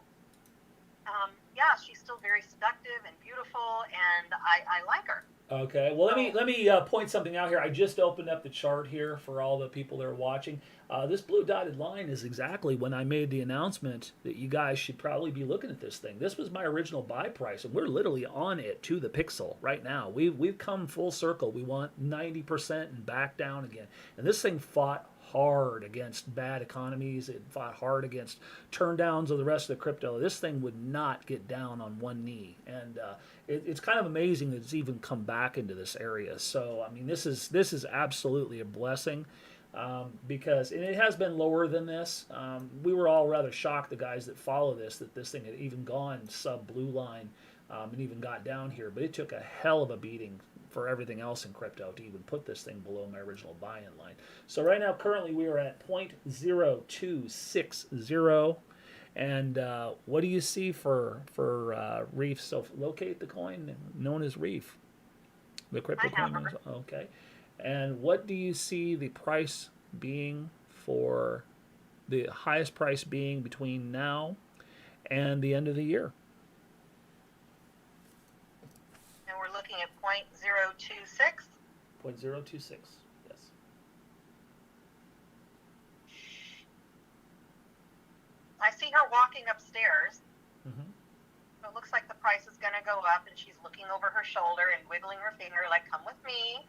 yeah, she's still very seductive and beautiful, and I like her. Okay, well, let me point something out here. I just opened up the chart here for all the people that are watching. This blue dotted line is exactly when I made the announcement that you guys should probably be looking at this thing. This was my original buy price, and we're literally on it to the pixel right now. We've come full circle. We want 90% and back down again. And this thing fought hard against bad economies. It fought hard against turndowns of the rest of the crypto. This thing would not get down on one knee, and it's kind of amazing that it's even come back into this area. So I mean, this is absolutely a blessing, because and it has been lower than this. We were all rather shocked, the guys that follow this, that this thing had even gone sub blue line, and even got down here. But it took a hell of a beating for everything else in crypto to even put this thing below my original buy-in line. So right now, currently, we are at 0.0260. And what do you see for Reef? So locate the coin known as Reef. The crypto coin. Okay. And what do you see the price being for the highest price being between now and the end of the year? Looking at 0.026. 0.026, yes. I see her walking upstairs. Mm-hmm. So it looks like the price is going to go up, and she's looking over her shoulder and wiggling her finger like, come with me.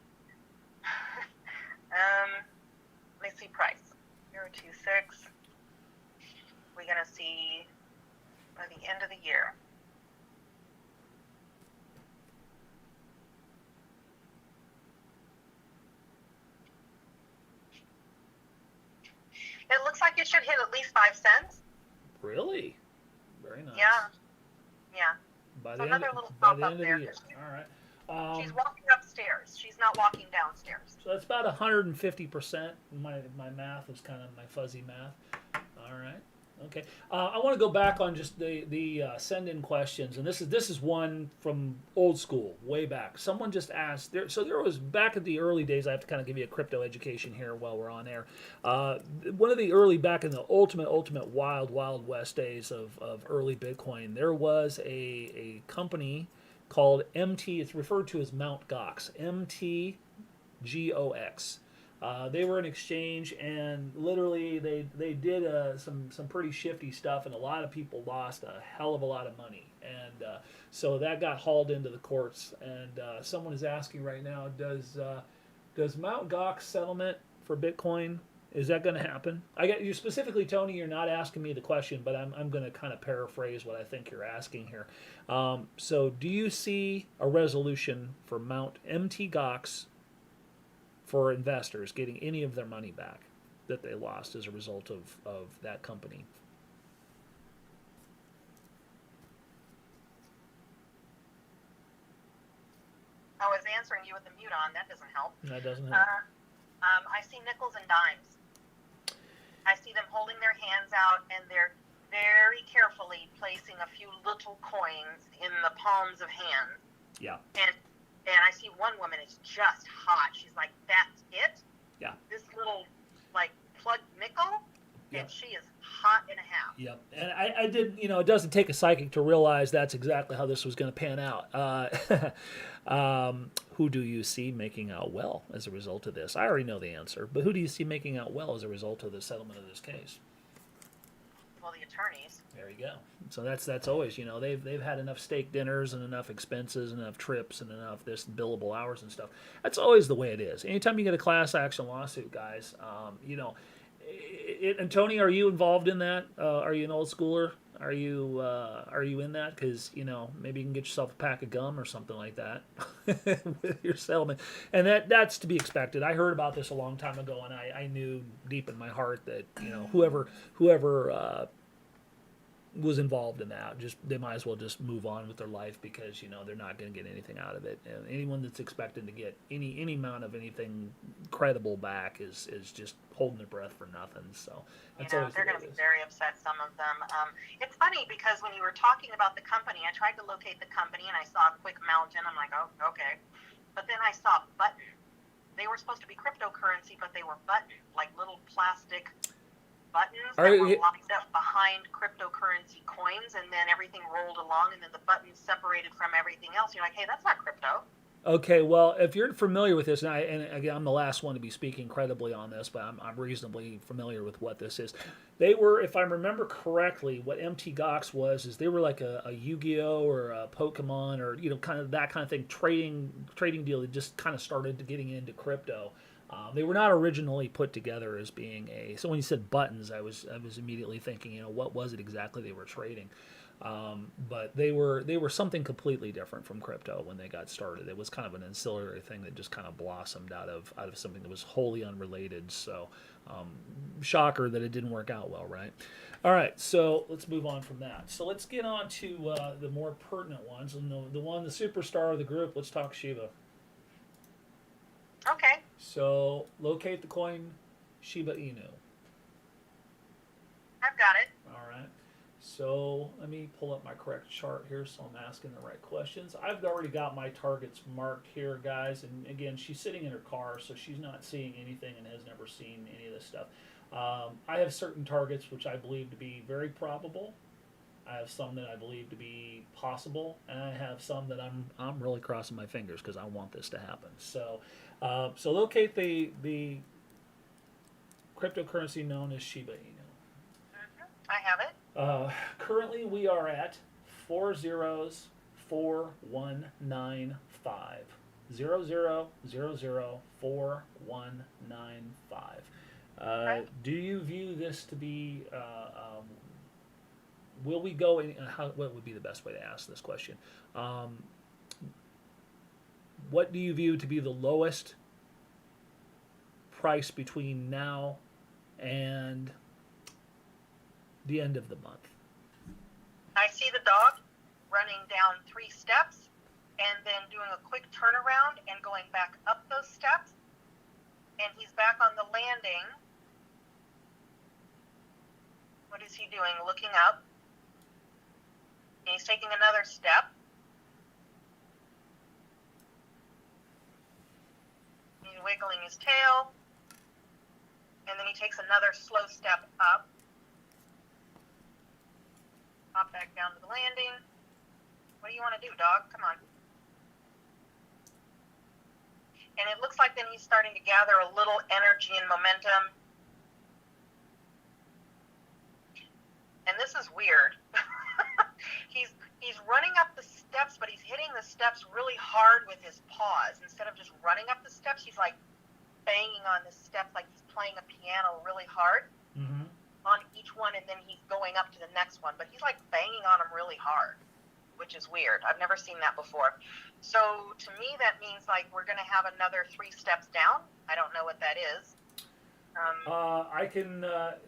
Let me see price. 0.26. We're going to see by the end of the year. It looks like it should hit at least 5 cents. Really? Very nice. Yeah. By so the another end, little by pop the up end of there. the year. All right. She's walking upstairs. She's not walking downstairs. So that's about 150%. My math is kind of my fuzzy math. All right. Okay. I want to go back on just the send-in questions, and this is one from old school, way back. Someone just asked. There was back at the early days. I have to kind of give you a crypto education here while we're on air. One of the early, back in the ultimate wild west days of early Bitcoin, there was a company called MT. It's referred to as Mt. Gox. MTGOX. They were an exchange, and literally they did some pretty shifty stuff, and a lot of people lost a hell of a lot of money, and so that got hauled into the courts. And someone is asking right now, does Mt. Gox settlement for Bitcoin, is that going to happen? I get you specifically, Tony. You're not asking me the question, but I'm going to kind of paraphrase what I think you're asking here. So do you see a resolution for MT Gox for investors getting any of their money back that they lost as a result of that company? I was answering you with the mute on. That doesn't help. That doesn't help. I see nickels and dimes. I see them holding their hands out, and they're very carefully placing a few little coins in the palms of hands. Yeah. And I see one woman is just hot. She's like, that's it? Yeah. This little, like, plugged nickel? Yep. And she is hot and a half. Yep. And I did, it doesn't take a psychic to realize that's exactly how this was going to pan out. Who do you see making out well as a result of this? I already know the answer, but who do you see making out well as a result of the settlement of this case? Well, the attorneys. There you go. So that's always, they've had enough steak dinners and enough expenses and enough trips and enough this billable hours and stuff. That's always the way it is. Anytime you get a class action lawsuit, guys, and Tony, are you involved in that? Are you an old schooler? Are you in that? Because maybe you can get yourself a pack of gum or something like that with your settlement, and that's to be expected. I heard about this a long time ago, and I knew deep in my heart that whoever was involved in that, they might as well just move on with their life because they're not going to get anything out of it. And anyone that's expecting to get any amount of anything credible back is just holding their breath for nothing. So that's they're going to be very upset. Some of them. It's funny because when you were talking about the company, I tried to locate the company and I saw a quick mountain. I'm like, oh, okay. But then I saw button. They were supposed to be cryptocurrency, but they were button, like little plastic buttons that were lined up behind cryptocurrency coins, and then everything rolled along, and then the buttons separated from everything else. You're like, hey, that's not crypto. Okay, well, if you're familiar with this, and again, I'm the last one to be speaking credibly on this, but I'm reasonably familiar with what this is. They were, if I remember correctly, what MT Gox was is they were like a Yu-Gi-Oh or a Pokemon or kind of that kind of thing, trading deal that just kind of started getting into crypto. They were not originally put together as being so when you said buttons, I was immediately thinking, what was it exactly they were trading? But they were something completely different from crypto when they got started. It was kind of an ancillary thing that just kind of blossomed out of something that was wholly unrelated. So, shocker that it didn't work out well, right? All right, so let's move on from that. So let's get on to the more pertinent ones, and the superstar of the group. Let's talk Shiba. Okay. So locate the coin Shiba Inu. I've got it. All right. So let me pull up my correct chart here so I'm asking the right questions. I've already got my targets marked here, guys. And again, she's sitting in her car, so she's not seeing anything and has never seen any of this stuff. I have certain targets which I believe to be very probable. I have some that I believe to be possible, and I have some that I'm really crossing my fingers because I want this to happen. So locate the cryptocurrency known as Shiba Inu. I have it. Currently, we are at 404,195. 00004195. Okay. Do you view this to be? Will we go? What would be the best way to ask this question? What do you view to be the lowest price between now and the end of the month? I see the dog running down 3 steps and then doing a quick turnaround and going back up those steps. And he's back on the landing. What is he doing? Looking up. And he's taking another step. He's wiggling his tail. And then he takes another slow step up. Pop back down to the landing. What do you want to do, dog? Come on. And it looks like then he's starting to gather a little energy and momentum. And this is weird. He's running up the steps, but he's hitting the steps really hard with his paws. Instead of just running up the steps, he's like banging on the steps like he's playing a piano really hard. Mm-hmm. On each one, and then he's going up to the next one, but he's like banging on them really hard, which is weird. I've never seen that before. So to me, that means like we're going to have another 3 steps down. I don't know what that is. I can.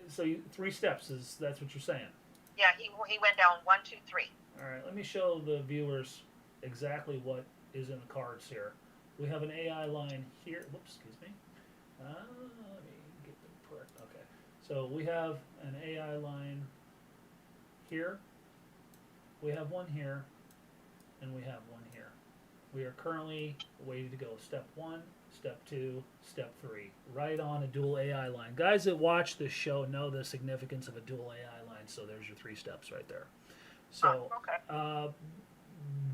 So 3 steps that's what you're saying? Yeah, he went down 1, 2, 3. All right. Let me show the viewers exactly what is in the cards here. We have an AI line here. Whoops, excuse me. Let me get the correct. Okay. So we have an AI line here, we have one here, and we have one here. We are currently waiting to go step 1, step 2, step 3, right on a dual AI line. Guys that watch this show know the significance of a dual AI line, so there's your 3 steps right there. So, Okay.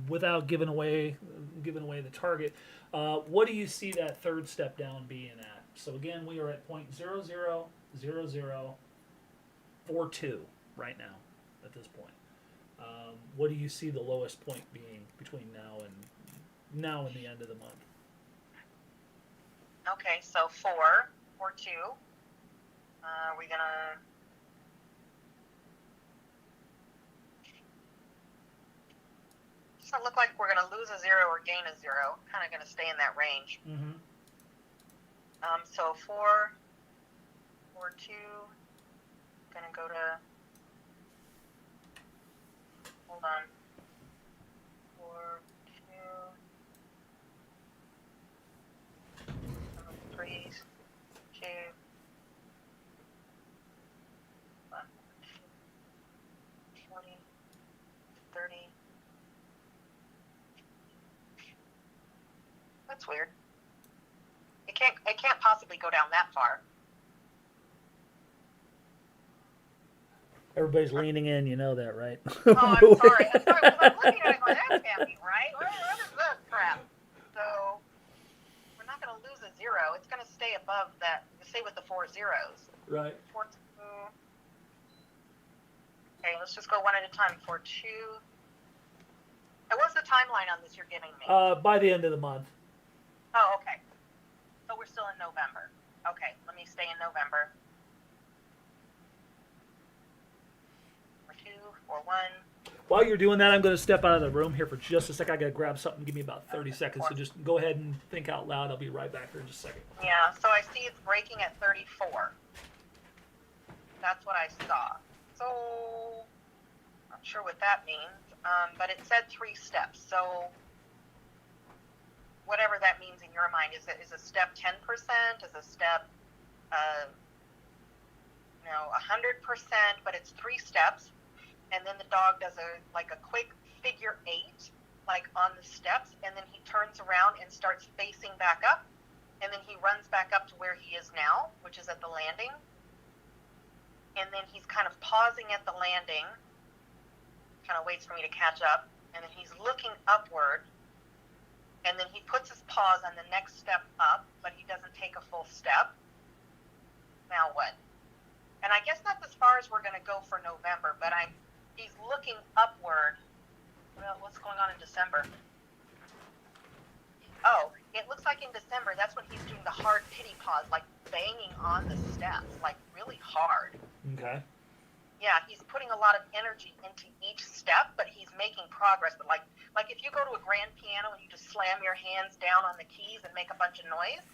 without giving away the target, what do you see that third step down being at? So again, we are at 0.000042 right now at this point. What do you see the lowest point being between now and the end of the month? Okay, so 4 or 2. Are we gonna? Doesn't look like we're gonna lose a 0 or gain a 0. Kind of gonna stay in that range. Mm-hmm. So 4 or 2. Gonna go to. Hold on. 4, 2. 3, 2. 20, 30. That's weird. It can't possibly go down that far. Everybody's leaning in, you know that, right? Oh, I'm sorry. I'm looking at it going, that can't be right. What is this crap? So we're not going to lose a 0. It's going to stay above that. Stay with the 4 zeros. Right. 4, 2. Okay, let's just go one at a time. 4, 2. And what's the timeline on this you're giving me? By the end of the month. Oh, okay. So we're still in November. Okay, let me stay in November. 4, 2, 4, 1. While you're doing that, I'm going to step out of the room here for just a second. I got to grab something. Give me about 30 seconds. So just go ahead and think out loud. I'll be right back here in just a second. Yeah, so I see it's breaking at 34. That's what I saw. So, not sure what that means, but it said 3 steps. So, whatever that means in your mind, is a step 10%? Is a step, 100%? But it's 3 steps, and then the dog does a quick figure 8, like on the steps, and then he turns around and starts facing back up, and then he runs back up to where he is now, which is at the landing. And then he's kind of pausing at the landing, kind of waits for me to catch up, and then he's looking upward, and then he puts his paws on the next step up, but he doesn't take a full step. Now what? And I guess that's as far as we're going to go for November, but he's looking upward. Well, what's going on in December? Oh, it looks like in December, that's when he's doing the hard pity paws, like banging on the steps, like really hard. Okay. Yeah, he's putting a lot of energy into each step, but he's making progress. But like if you go to a grand piano and you just slam your hands down on the keys and make a bunch of noise,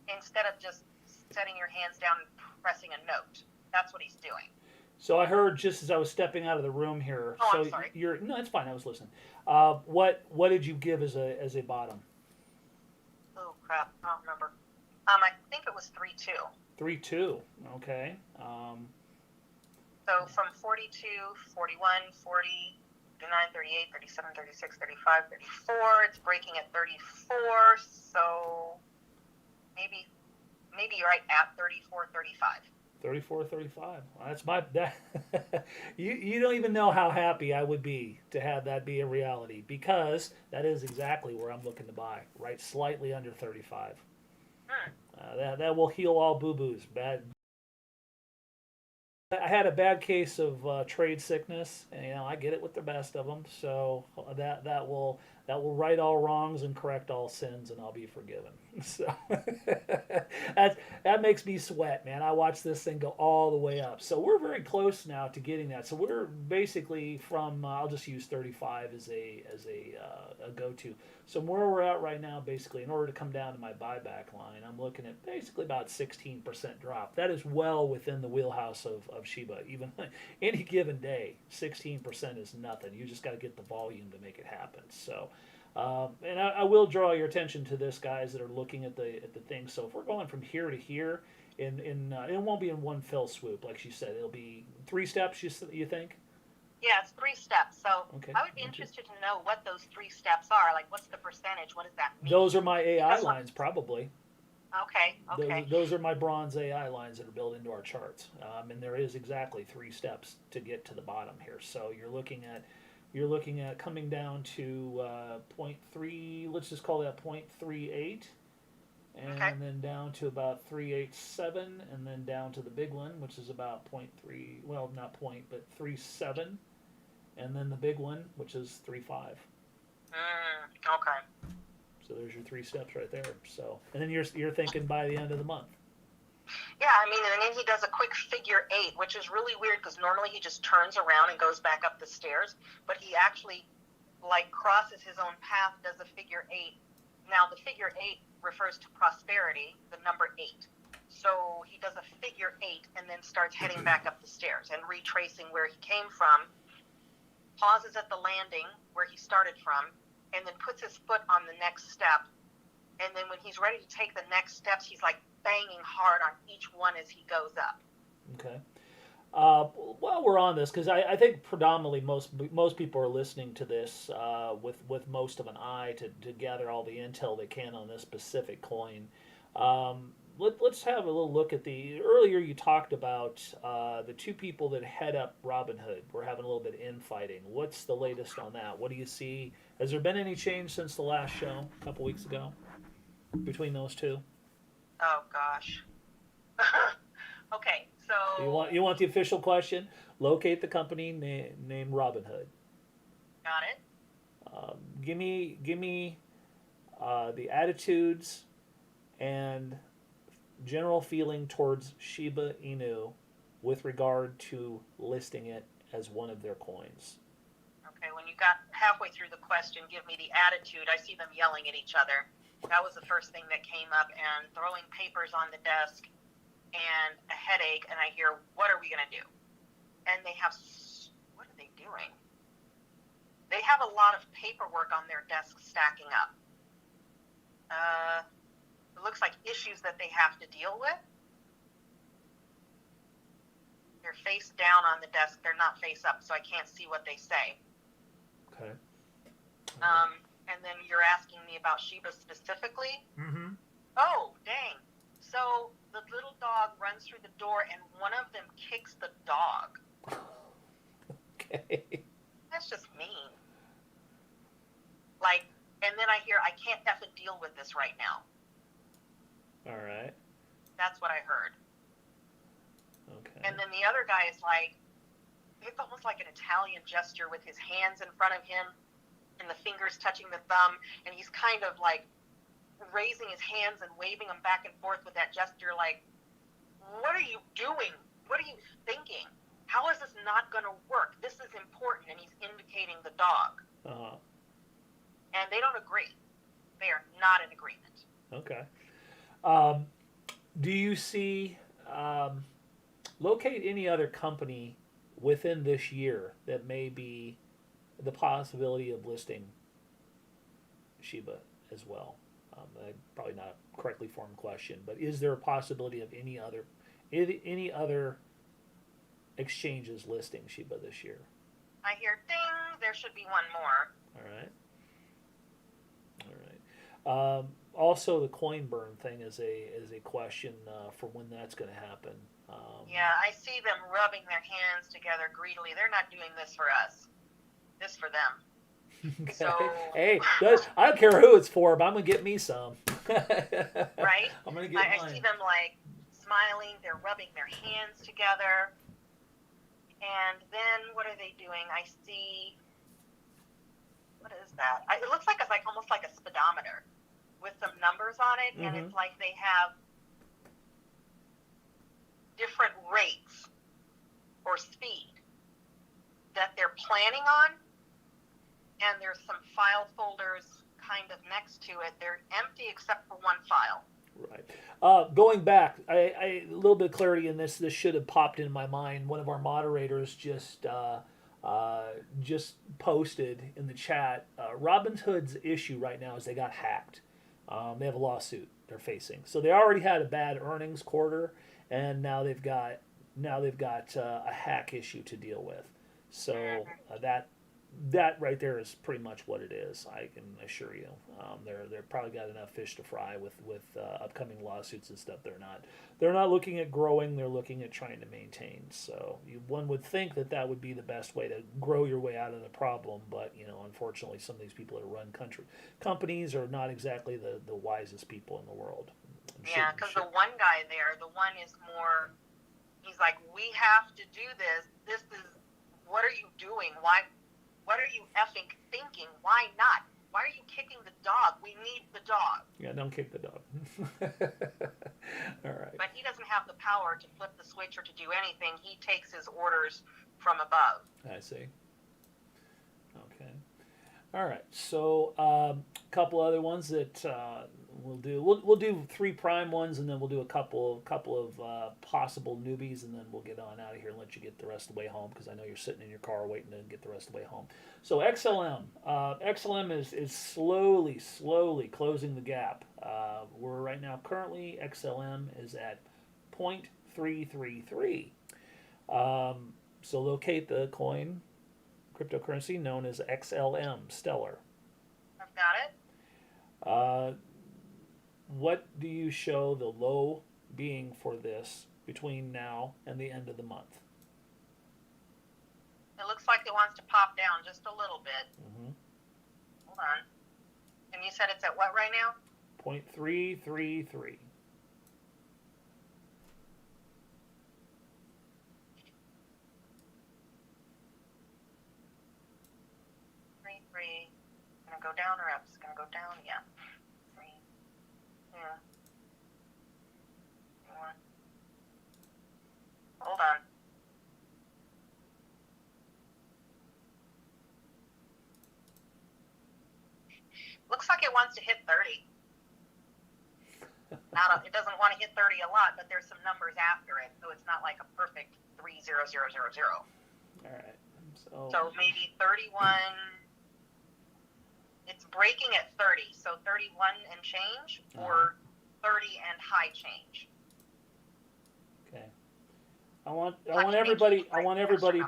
instead of just setting your hands down and pressing a note. That's what he's doing. So I heard just as I was stepping out of the room here. Oh, so I'm sorry. No, it's fine. I was listening. What did you give as a bottom? Oh crap, I don't remember. I think it was 3-2. 3-2. Okay. So from 42, 41, 40, 39, 38, 37, 36, 35, 34. It's breaking at 34. So maybe you're right at 34, 35. 34, 35. Well, that's you don't even know how happy I would be to have that be a reality, because that is exactly where I'm looking to buy, right slightly under 35. That will heal all boo-boos. I had a bad case of trade sickness, and I get it with the best of them. So that will right all wrongs and correct all sins, and I'll be forgiven. So that makes me sweat, man. I watch this thing go all the way up. So we're very close now to getting that. So we're basically from I'll just use 35 as a go-to. So where we're at right now, basically, in order to come down to my buyback line, I'm looking at basically about 16% drop. That is well within the wheelhouse of Shiba. Even any given day, 16% is nothing. You just got to get the volume to make it happen. So, and I will draw your attention to this, guys that are looking at the thing. So if we're going from here to here, it won't be in one fell swoop, like she said. It'll be 3 steps. You think? Yeah, it's 3 steps. So Okay. I would be interested to know what those 3 steps are. Like, what's the percentage? What does that Those mean? are my AI Because lines, probably. okay, okay. Those are my bronze AI lines that are built into our charts, and there is exactly 3 steps to get to the bottom here. So you're looking at coming down to point 0.3. Let's just call that 0.38, Okay. and then down to about 387, and then down to the big one, which is about point 0.3. Well, not point, but 3.7, and then the big one, which is 3.5. Okay. So there's your 3 steps right there. So, and then you're thinking by the end of the month. Yeah, I mean, and then he does a quick figure 8, which is really weird because normally he just turns around and goes back up the stairs, but he actually like crosses his own path, does a figure 8. Now the figure 8 refers to prosperity, the number 8. So he does a figure 8 and then starts heading back up the stairs and retracing where he came from, pauses at the landing where he started from, and then puts his foot on the next step. And then when he's ready to take the next steps, he's like banging hard on each one as he goes up. Okay. While we're on this, because I think predominantly most people are listening to this with most of an eye to gather all the intel they can on this specific coin. Let's have a little look at the earlier you talked about the 2 people that head up Robinhood. We're having a little bit of infighting. What's the latest on that? What do you see? Has there been any change since the last show a couple weeks ago between those 2? Oh gosh. Okay, so You want the official question? Locate the company named Robinhood. got it. Give me the attitudes and general feeling towards Shiba Inu with regard to listing it as one of their coins. Okay, when you got halfway through the question, give me the attitude. I see them yelling at each other. That was the first thing that came up, and throwing papers on the desk and a headache, and I hear, what are we going to do? And they have, what are they doing? They have a lot of paperwork on their desk stacking up. It looks like issues that they have to deal with. They're face down on the desk. They're not face up, so I can't see what they say. Okay. And then you're asking me about Shiba specifically? Mm-hmm. Oh, dang. So the little dog runs through the door and one of them kicks the dog. Okay. That's just mean. Like, and then I hear, I can't effing deal with this right now. All right. That's what I heard. Okay. And then the other guy is like, it's almost like an Italian gesture with his hands in front of him and the fingers touching the thumb. And he's kind of like raising his hands and waving them back and forth with that gesture like, what are you doing? What are you thinking? How is this not going to work? This is important. And he's indicating the dog. Uh-huh. And they don't agree. They are not in agreement. Okay. Do you see, locate any other company within this year that may be the possibility of listing Shiba as well? Probably not a correctly formed question, but is there a possibility of any other exchanges listing Shiba this year? I hear ding, there should be one more. All right. Also, the coin burn thing is a question for when that's going to happen. Yeah, I see them rubbing their hands together greedily. They're not doing this for us. This for them. Okay. So, hey, I don't care who it's for, but I'm gonna get me some. right? I'm gonna get mine. I see them like smiling. They're rubbing their hands together. And then what are they doing? I see. What is that? It looks like it's like almost like a speedometer with some numbers on it, and it's like they have different rates or speed that they're planning on, and there's some file folders kind of next to it. They're empty except for one file. Right. Going back, a little bit of clarity in this. This should have popped in my mind. One of our moderators just posted in the chat. Robinhood's issue right now is they got hacked. They have a lawsuit they're facing. So they already had a bad earnings quarter, and now they've got a hack issue to deal with. So that right there is pretty much what it is. I can assure you. They're probably got enough fish to fry with upcoming lawsuits and stuff. They're not looking at growing. They're looking at trying to maintain. So one would think that would be the best way to grow your way out of the problem. But unfortunately, some of these people that run companies are not exactly the wisest people in the world. Yeah, because the one guy there, the one is more. He's like, we have to do this. This is. What are you doing? Why? What are you effing thinking? Why not? Why are you kicking the dog? We need the dog. Yeah, don't kick the dog. All right. But he doesn't have the power to flip the switch or to do anything. He takes his orders from above. I see. Okay. All right. So a couple other ones that we'll do. We'll do 3 prime ones, and then we'll do a couple of possible newbies, and then we'll get on out of here and let you get the rest of the way home, because I know you're sitting in your car waiting to get the rest of the way home. So XLM is slowly closing the gap. We're right now currently XLM is at 0.333. So locate the coin cryptocurrency known as XLM Stellar. I've got it. What do you show the low being for this between now and the end of the month? It looks like it wants to pop down just a little bit. Mm-hmm. Hold on. And you said it's at what right now? 0.333. 3. Gonna go down or up? It's gonna go down. Yeah. 3. Yeah. 1. Hold on. Looks like it wants to hit 30. It doesn't want to hit 30 a lot, but there's some numbers after it, so it's not like a perfect 30000. All right. So maybe 31. It's breaking at 30, so 31 and change, or 30 and high change. Okay. I want everybody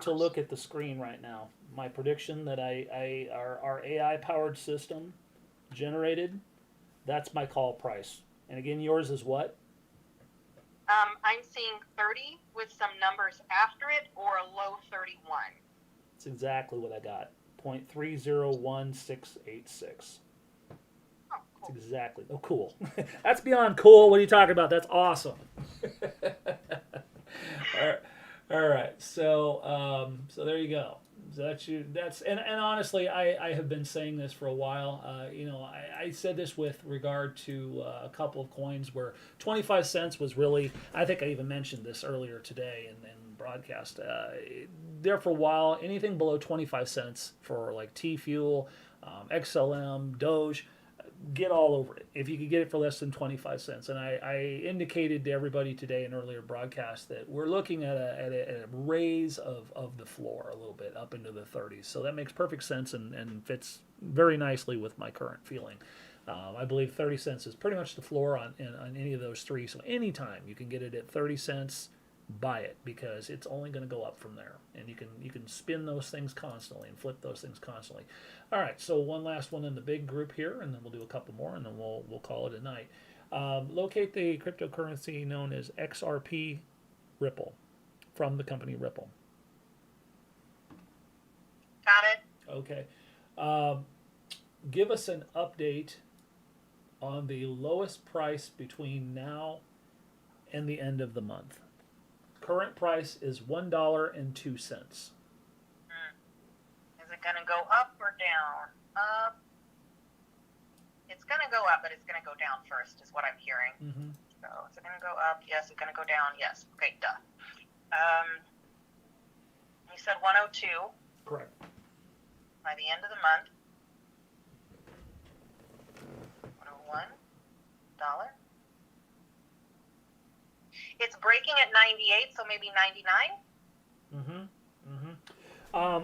to look at the screen right now. My prediction that our AI powered system generated, that's my call price. And again, yours is what? I'm seeing 30 with some numbers after it, or a low 31. That's exactly what I got. 0.301686. Oh, cool. That's exactly. Oh, cool. That's beyond cool. What are you talking about? That's awesome. All right. So there you go. And honestly, I have been saying this for a while. I said this with regard to a couple of coins where 25 cents was really, I think I even mentioned this earlier today in broadcast. There for a while, anything below 25 cents for like T-Fuel, XLM, Doge, get all over it if you could get it for less than 25 cents. And I indicated to everybody today in earlier broadcast that we're looking at a raise of the floor a little bit up into the 30s. So that makes perfect sense and fits very nicely with my current feeling. I believe 30 cents is pretty much the floor on any of those three. So anytime you can get it at 30 cents, buy it, because it's only going to go up from there. And you can spin those things constantly and flip those things constantly. All right, so one last one in the big group here, and then we'll do a couple more, and then we'll call it a night. Locate the cryptocurrency known as XRP Ripple from the company Ripple. Got it. Okay. Give us an update on the lowest price between now and the end of the month. Current price is $1.02. Is it going to go up or down? Up. It's going to go up, but it's going to go down first, is what I'm hearing. Mm-hmm. So is it going to go up? Yes. It's going to go down? Yes. Okay, duh. You said 102. Correct. By the end of the month. $101. It's breaking at 98, so maybe 99?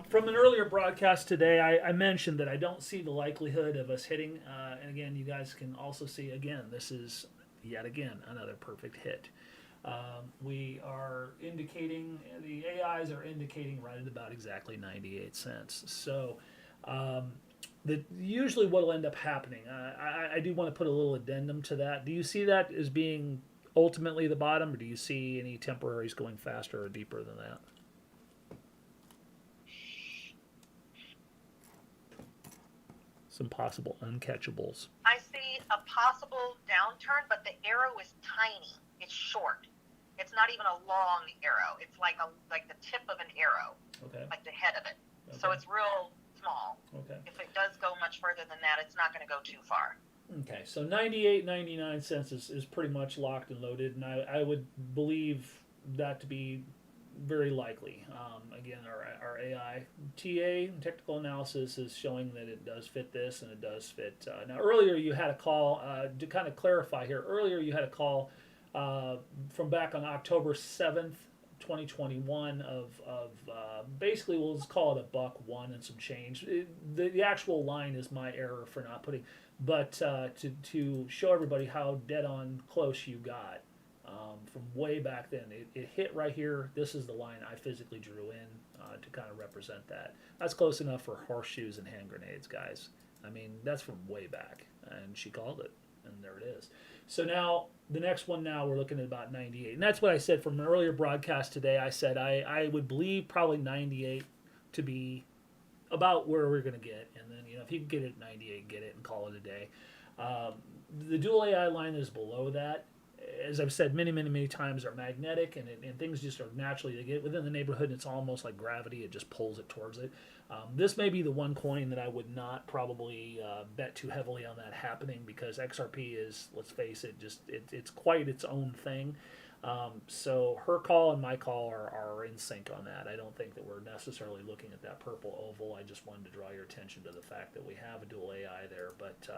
From an earlier broadcast today, I mentioned that I don't see the likelihood of us hitting, and again, you guys can also see, again, this is yet again another perfect hit. We are indicating, the AIs are indicating right at about exactly 98 cents. So, usually what will end up happening, I do want to put a little addendum to that. Do you see that as being ultimately the bottom, or do you see any temporaries going faster or deeper than that? Some possible uncatchables. I see a possible downturn, but the arrow is tiny. It's short. It's not even a long arrow. It's like the tip of an arrow, Okay. like the head of it. Okay. So it's real small. Okay. If it does go much further than that, it's not going to go too far. Okay, so 98, 99 cents is pretty much locked and loaded, and I would believe that to be very likely. Again, our AI TA technical analysis is showing that it does fit this, and it does fit. Now, earlier you had a call to kind of clarify here. Earlier you had a call from back on October 7th, 2021 of basically we'll just call it $1.01 and some change. The actual line is my error for not putting, but to show everybody how dead on close you got. From way back then, it hit right here. This is the line I physically drew in to kind of represent that. That's close enough for horseshoes and hand grenades, guys. I mean, that's from way back, and she called it, and there it is. So now, the next one now, we're looking at about 98. And that's what I said from an earlier broadcast today. I said I would believe probably 98 to be about where we're going to get. And then, if you can get it at 98, get it and call it a day. The dual AI line is below that. As I've said many times, are magnetic, and things just are naturally, they get within the neighborhood, and it's almost like gravity. It just pulls it towards it. This may be the one coin that I would not probably bet too heavily on that happening, because XRP is, let's face it, it's quite its own thing. So her call and my call are in sync on that. I don't think that we're necessarily looking at that purple oval. I just wanted to draw your attention to the fact that we have a dual AI there. But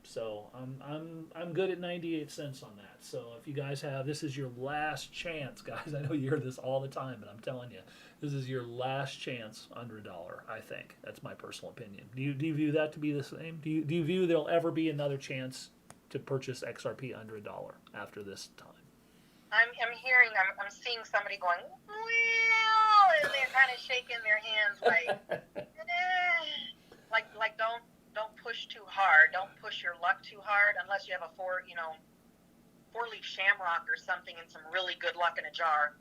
so I'm good at 98 cents on that. So if you guys have, this is your last chance, guys. I know you hear this all the time, but I'm telling you, this is your last chance under $1. I think that's my personal opinion. Do you view that to be the same? Do you view there'll ever be another chance to purchase XRP under $1 after this time? I'm seeing somebody going, well, and they're kind of shaking their hands like don't push too hard. Don't push your luck too hard unless you have a four-leaf shamrock or something and some really good luck in a jar.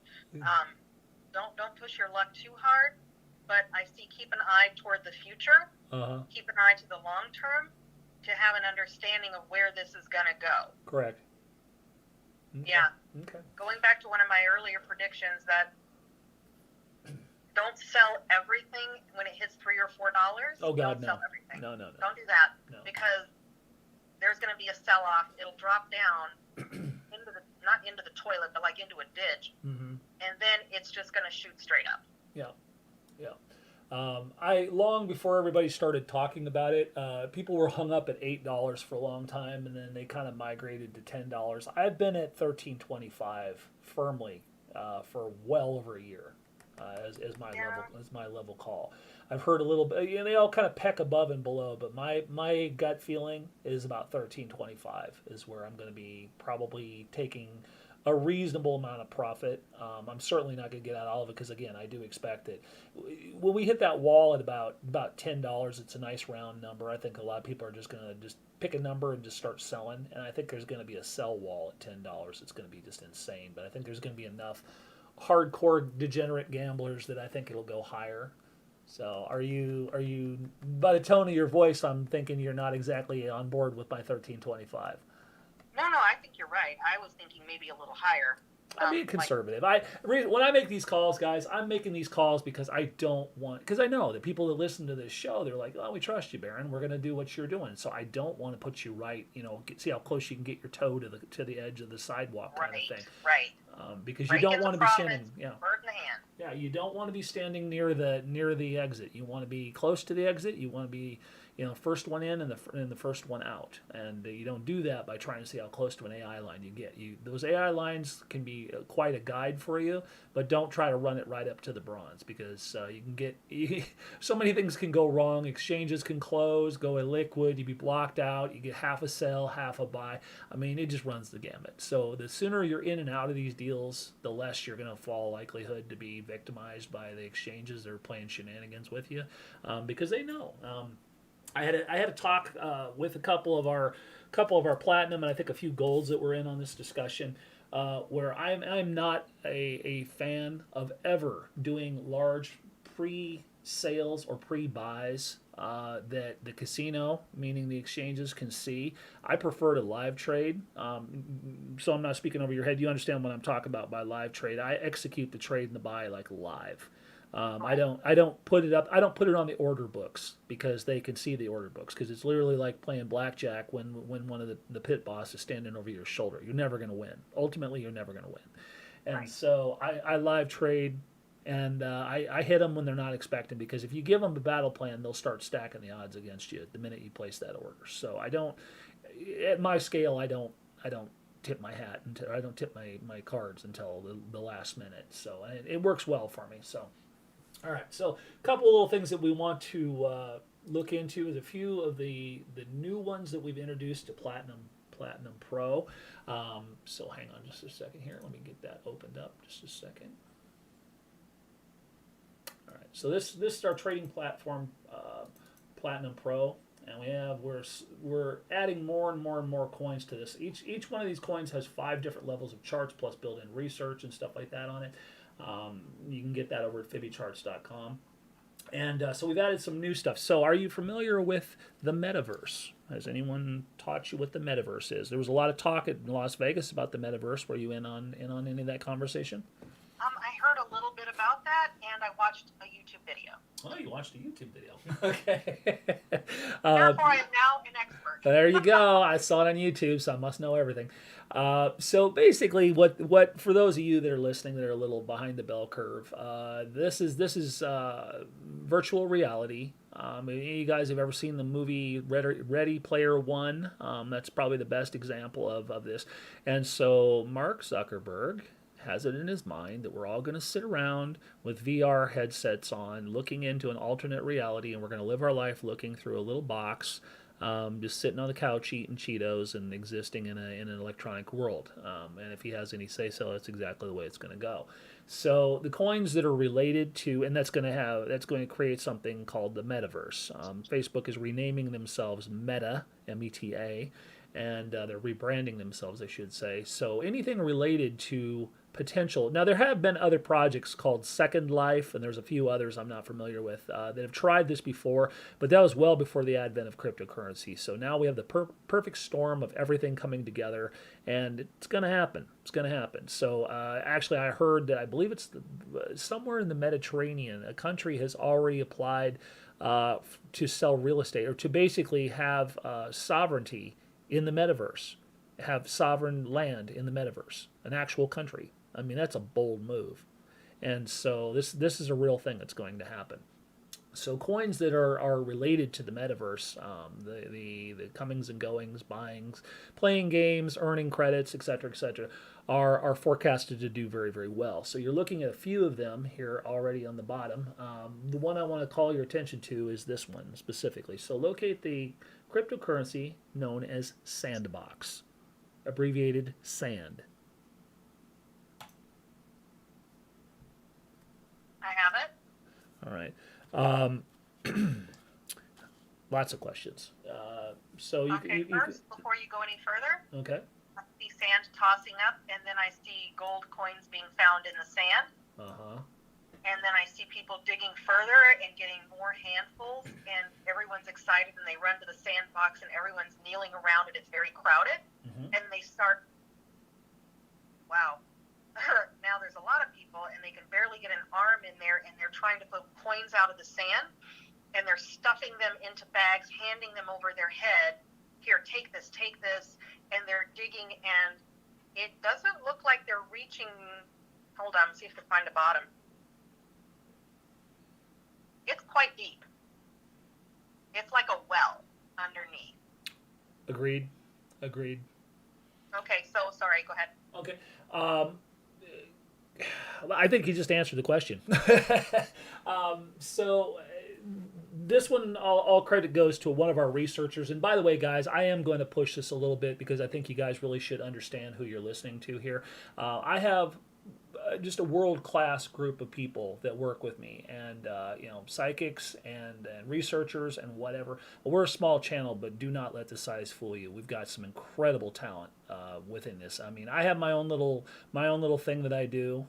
Don't push your luck too hard. But I see, keep an eye toward the future. Keep an eye to the long term to have an understanding of where this is going to go. Correct. Okay. Yeah. Okay. Going back to one of my earlier predictions, that don't sell everything when it hits $3 or $4. Oh God, don't sell everything. No. Don't do that. No. Because there's going to be a sell-off. It'll drop down not into the toilet, but like into a ditch, and then it's just going to shoot straight up. Yeah. I long before everybody started talking about it, people were hung up at $8 for a long time, and then they kind of migrated to $10. I've been at $13.25 firmly for well over a year as my level call. I've heard a little bit. They all kind of peck above and below, but my gut feeling is about $13.25 is where I'm going to be probably taking a reasonable amount of profit. I'm certainly not going to get out all of it, because again, I do expect it. When we hit that wall at about $10, it's a nice round number. I think a lot of people are just going to just pick a number and just start selling. And I think there's going to be a sell wall at $10. It's going to be just insane. But I think there's going to be enough hardcore degenerate gamblers that I think it'll go higher. So are you by the tone of your voice, I'm thinking you're not exactly on board with my $13.25. No, I think you're right. I was thinking maybe a little higher. I'm being conservative. When I make these calls, guys, I'm making these calls because I know that people that listen to this show, they're like, oh, we trust you, Baron. We're going to do what you're doing. So I don't want to put you right, see how close you can get your toe to the edge of the sidewalk kind of thing. Right. Because you don't want to be standing. Yeah. Bird in the hand. Yeah, you don't want to be standing near the exit. You want to be close to the exit. You want to be, first one in and the first one out. And you don't do that by trying to see how close to an AI line you get. Those AI lines can be quite a guide for you, but don't try to run it right up to the bronze, because you can get so many things can go wrong. Exchanges can close, go illiquid, you be blocked out, you get half a sell, half a buy. I mean, it just runs the gamut. So the sooner you're in and out of these deals, the less you're going to fall likelihood to be victimized by the exchanges that are playing shenanigans with you, because they know. I had a talk with a couple of our platinum and I think a few golds that were in on this discussion, where I'm not a fan of ever doing large pre-sales or pre-buys that the casino, meaning the exchanges, can see. I prefer to live trade. So I'm not speaking over your head. You understand what I'm talking about by live trade. I execute the trade and the buy like live. I don't put it up. I don't put it on the order books, because they can see the order books, because it's literally like playing blackjack when one of the pit boss is standing over your shoulder. You're never going to win. Ultimately, you're never going to win. And so I live trade, and I hit them when they're not expecting, because if you give them a battle plan, they'll start stacking the odds against you the minute you place that order. So I don't, at my scale, I don't tip my hat until I don't tip my cards until the last minute. So it works well for me. So. All right, so a couple of little things that we want to look into is a few of the new ones that we've introduced to Platinum Pro. So hang on just a second here. Let me get that opened up just a second. All right, so this is our trading platform, Platinum Pro, and we're adding more and more and more coins to this. Each one of these coins has 5 different levels of charts plus built-in research and stuff like that on it. You can get that over at fibicharts.com. And so we've added some new stuff. So are you familiar with the Metaverse? Has anyone taught you what the Metaverse is? There was a lot of talk in Las Vegas about the Metaverse. Were you in on any of that conversation? I heard a little bit about that, and I watched a YouTube video. Oh, you watched a YouTube video. Okay. Therefore, I am now an expert. There you go. I saw it on YouTube, so I must know everything. So basically, what for those of you that are listening that are a little behind the bell curve, this is virtual reality. Any you guys have ever seen the movie Ready Player One? That's probably the best example of this. And so Mark Zuckerberg has it in his mind that we're all going to sit around with VR headsets on, looking into an alternate reality, and we're going to live our life looking through a little box, just sitting on the couch eating Cheetos and existing in an electronic world. And if he has any say-so, that's exactly the way it's going to go. So the coins that are related to, and that's going to create something called the Metaverse. Facebook is renaming themselves Meta, M-E-T-A, and they're rebranding themselves, I should say. So anything related to potential. Now, there have been other projects called Second Life, and there's a few others I'm not familiar with that have tried this before, but that was well before the advent of cryptocurrency. So now we have the perfect storm of everything coming together, and it's going to happen. It's going to happen. So actually, I heard that I believe it's somewhere in the Mediterranean, a country has already applied to sell real estate, or to basically have sovereignty in the metaverse, have sovereign land in the metaverse, an actual country. I mean, that's a bold move. And so this is a real thing that's going to happen. So coins that are related to the metaverse, the comings and goings, buyings, playing games, earning credits, etc., are forecasted to do very, very well. So you're looking at a few of them here already on the bottom. The one I want to call your attention to is this one specifically. So locate the cryptocurrency known as Sandbox, abbreviated SAND. I have it. All right. Lots of questions. First, before you go any further, okay. I see sand tossing up, and then I see gold coins being found in the sand. Uh-huh. And then I see people digging further and getting more handfuls, and everyone's excited, and they run to the sandbox, and everyone's kneeling around it. It's very crowded. Mm-hmm. And they start, wow, now there's a lot of people, and they can barely get an arm in there, and they're trying to put coins out of the sand, and they're stuffing them into bags, handing them over their head. Here, take this, and they're digging, and it doesn't look like they're reaching, hold on, see if I can find a bottom. It's quite deep. It's like a well. Agreed. Agreed. Okay, so sorry, go ahead. Okay. Um, I think you just answered the question. So this one, all credit goes to one of our researchers. And by the way, guys, I am going to push this a little bit because I think you guys really should understand who you're listening to here. I have just a world class group of people that work with me, and psychics and researchers and whatever. Well, we're a small channel, but do not let the size fool you. We've got some incredible talent within this. I mean, I have my own little thing that I do,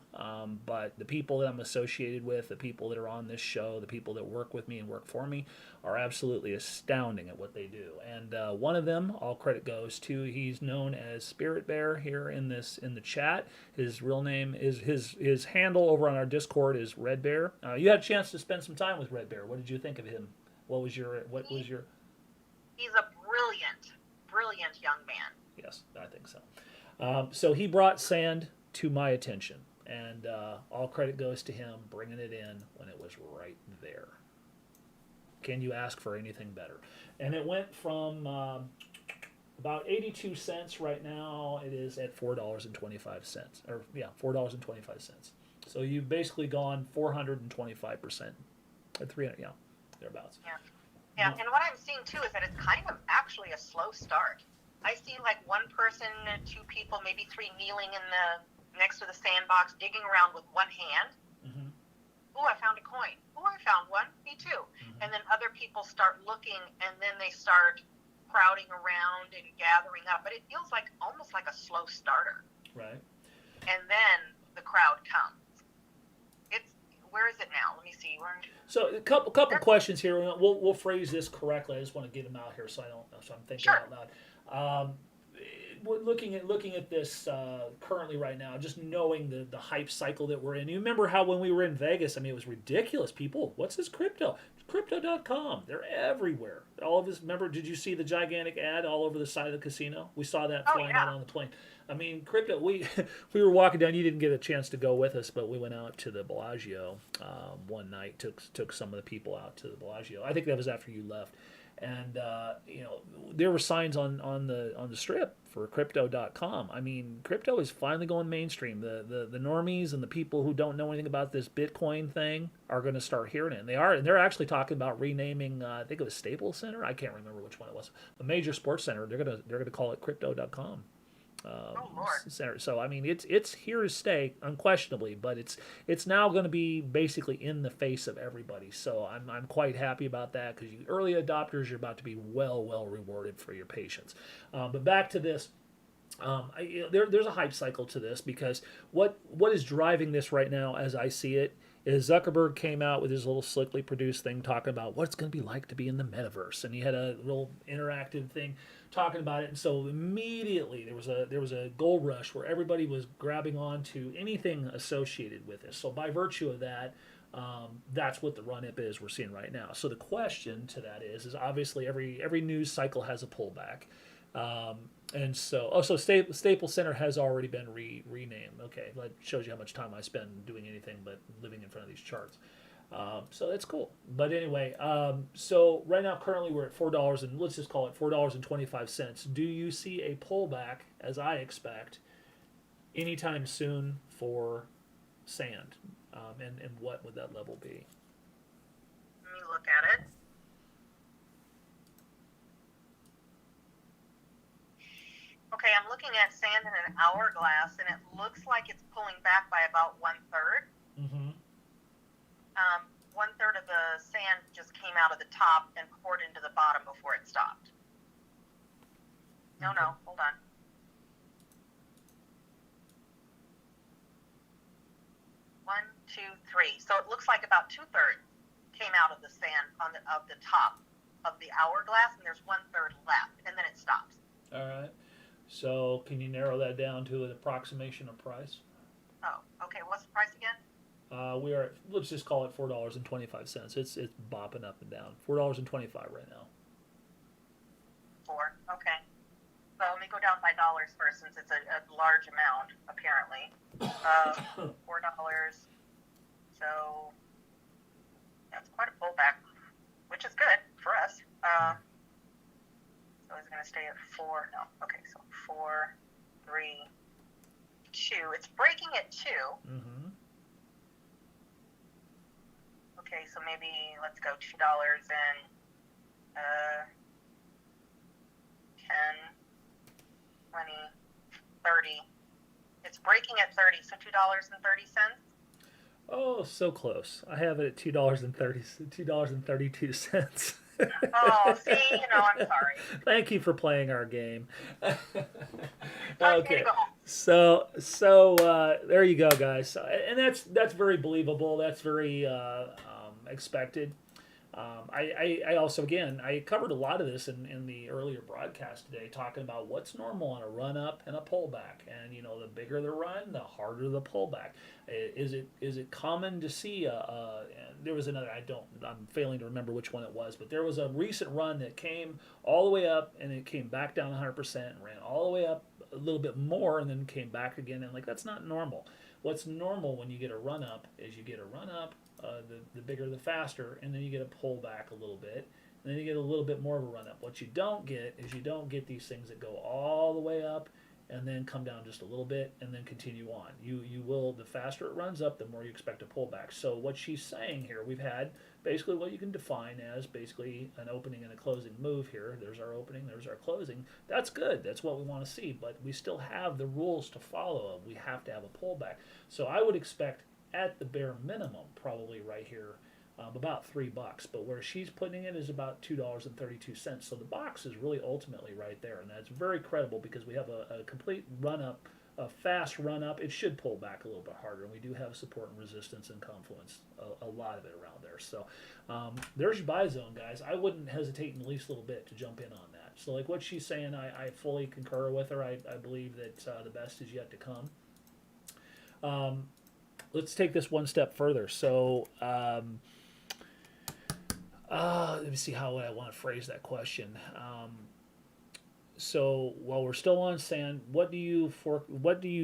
but the people that I'm associated with, the people that are on this show, the people that work with me and work for me, are absolutely astounding at what they do. And one of them, all credit goes to, he's known as Spirit Bear here in the chat. His real name is his handle over on our Discord is Red Bear. You had a chance to spend some time with Red Bear. What did you think of him? What was your? He's a brilliant young man. Yes, I think so. So he brought sand to my attention, and all credit goes to him bringing it in when it was right there. Can you ask for anything better? And it went from about 82 cents right now. It is at $4.25, or yeah, $4.25. So you've basically gone 425%, or 300, yeah, thereabouts. Yeah, and what I'm seeing too is that it's kind of actually a slow start. I see like one person, two people, maybe three kneeling next to the sandbox, digging around with one hand. Mm-hmm. Oh, I found a coin. Oh, I found one. Me too. Mm-hmm. And then other people start looking, and then they start crowding around and gathering up. But it feels like almost like a slow starter. Right. And then the crowd comes. Where is it now? Let me see. So a couple questions here. We'll phrase this correctly. I just want to get them out here so I'm thinking out loud. We're looking at this currently right now, just knowing the hype cycle that we're in. You remember how when we were in Vegas, I mean, it was ridiculous. People, what's this crypto? Crypto.com. They're everywhere. All of this. Remember, did you see the gigantic ad all over the side of the casino? We saw that flying out on the plane. I mean, crypto. We were walking down. You didn't get a chance to go with us, but we went out to the Bellagio one night. Took some of the people out to the Bellagio. I think that was after you left. And there were signs on the strip for crypto.com. I mean, crypto is finally going mainstream. The normies and the people who don't know anything about this Bitcoin thing are going to start hearing it. And they're actually talking about renaming. I think it was Staples Center. I can't remember which one it was. A major sports center. They're gonna call it crypto.com. Center. So I mean, it's here to stay unquestionably, but it's now going to be basically in the face of everybody. So I'm quite happy about that, because you early adopters, you're about to be well rewarded for your patience. But back to this. There's a hype cycle to this, because what is driving this right now, as I see it, is Zuckerberg came out with his little slickly produced thing talking about what it's going to be like to be in the metaverse, and he had a real interactive thing talking about it. And so immediately there was a gold rush where everybody was grabbing on to anything associated with this. So by virtue of that, that's what the run-up is we're seeing right now. So the question to that is obviously every news cycle has a pullback. And so, Staples Center has already been renamed. Okay, that shows you how much time I spend doing anything but living in front of these charts. So that's cool. But anyway, so right now currently we're at $4, and let's just call it $4.25. Do you see a pullback, as I expect, anytime soon for sand? And what would that level be? Let me look at it. Okay, I'm looking at sand in an hourglass, and it looks like it's pulling back by about 1/3. Mm-hmm. 1/3 of the sand just came out of the top and poured into the bottom before it stopped. No, hold on. One, two, three. So it looks like about 2/3 came out of the sand of the top of the hourglass, and there's 1/3 left, and then it stops. All right. So can you narrow that down to an approximation of price? Oh, okay. What's the price again? We are. Let's just call it $4.25. It's bopping up and down. $4.25 right now. 4. Okay. So let me go down by dollars first, since it's a large amount apparently. $4. So that's quite a pullback, which is good for us. So I was going to Wednesday at 4. No, okay, so 4, 3, 2. It's breaking at 2. Mm-hmm. Okay, so maybe let's go $2 and 10, 20, 30. It's breaking at 30, so $2.30. Oh, so close. I have it at $2.32. Oh, see, I'm sorry. Thank you for playing our game. Okay, Okay, go home. so there you go, guys, and that's very believable. That's very expected. I also, again, I covered a lot of this in the earlier broadcast today, talking about what's normal on a run up and a pullback, and the bigger the run, the harder the pullback. Is it common to see there was another, I'm failing to remember which one it was, but there was a recent run that came all the way up and it came back down 100% and ran all the way up a little bit more and then came back again, and that's not normal. What's normal when you get a run up is you get a run up, the bigger the faster, and then you get a pullback a little bit, and then you get a little bit more of a run up. What you don't get is you don't get these things that go all the way up and then come down just a little bit and then continue on. You will, the faster it runs up, the more you expect a pullback. So what she's saying here, we've had basically what you can define as basically an opening and a closing move here. There's our opening, there's our closing. That's good. That's what we want to see, but we still have the rules to follow. We have to have a pullback. So I would expect at the bare minimum, probably right here, about $3. But where she's putting it is about $2.32. So the box is really ultimately right there, and that's very credible because we have a complete run up, a fast run up. It should pull back a little bit harder, and we do have support and resistance and confluence, a lot of it around there. So there's your buy zone, guys. I wouldn't hesitate in the least little bit to jump in on that. So what she's saying, I fully concur with her. I believe that the best is yet to come. Let's take this one step further. So let me see how I want to phrase that question. So while we're still on sand, what do you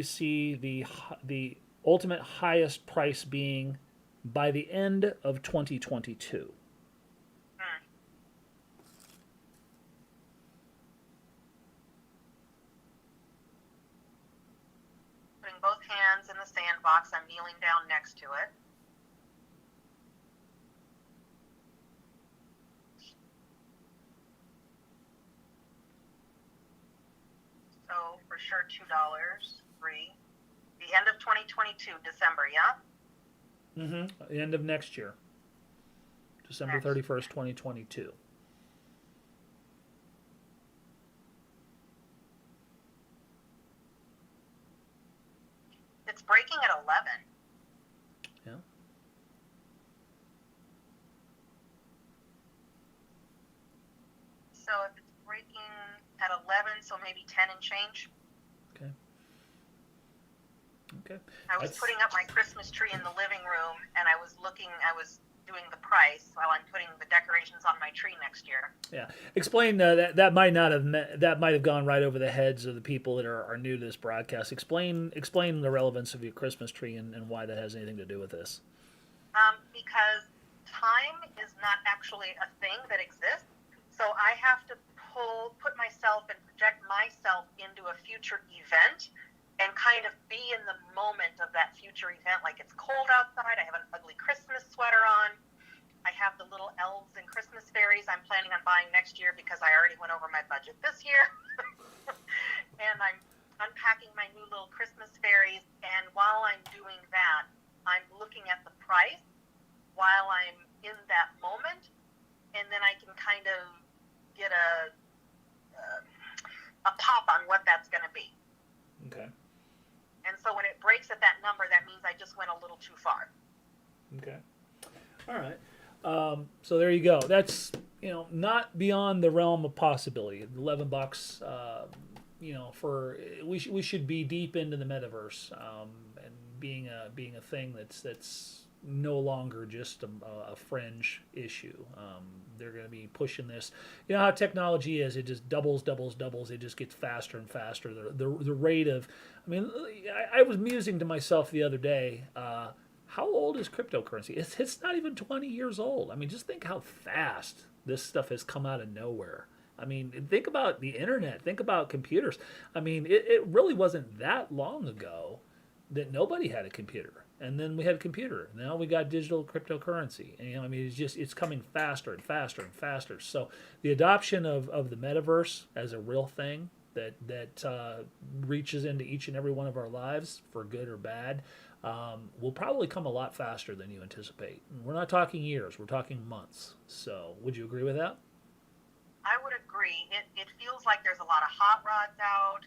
see the ultimate highest price being by the end of 2022? Putting both hands in the sandbox, I'm kneeling down next to it. So for sure $2, 3. The end of 2022, December, yeah? Mm-hmm. The end of next year. December 31st, 2022. It's breaking at 11. Yeah. So if it's breaking at 11, so maybe 10 and change. Okay. I was putting up my Christmas tree in the living room, and I was doing the price while I'm putting the decorations on my tree next year. Yeah, explain that might not have that might have gone right over the heads of the people that are new to this broadcast. Explain the relevance of your Christmas tree and why that has anything to do with this. Because time is not actually a thing that exists, so I have to put myself and project myself into a future event and kind of be in the moment of that future event. Like, it's cold outside, I have an ugly Christmas sweater on, I have the little elves and Christmas fairies I'm planning on buying next year because I already went over my budget this year. And I'm unpacking my new little Christmas fairies, and while I'm doing that, I'm looking at the price while I'm in that moment, and then I can kind of get a pop on what that's going to be. Okay. And so when it breaks at that number, that means I just went a little too far. Okay. All right. So there you go. That's not beyond the realm of possibility. $11. For we should be deep into the metaverse and being a thing that's no longer just a fringe issue. They're going to be pushing this. You know how technology is; it just doubles. It just gets faster and faster. The rate of, I was musing to myself the other day. How old is cryptocurrency? It's not even 20 years old. Just think how fast this stuff has come out of nowhere. I mean, think about the internet. Think about computers. I mean, it really wasn't that long ago that nobody had a computer. And then we had a computer. Now we got digital cryptocurrency. And, I mean, it's coming faster and faster and faster. So the adoption of the metaverse as a real thing that reaches into each and every one of our lives for good or bad will probably come a lot faster than you anticipate. We're not talking years. We're talking months. So would you agree with that? I would agree. It feels like there's a lot of hot rods out.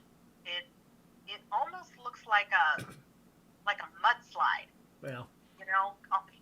It almost looks like a mudslide. Yeah. You know,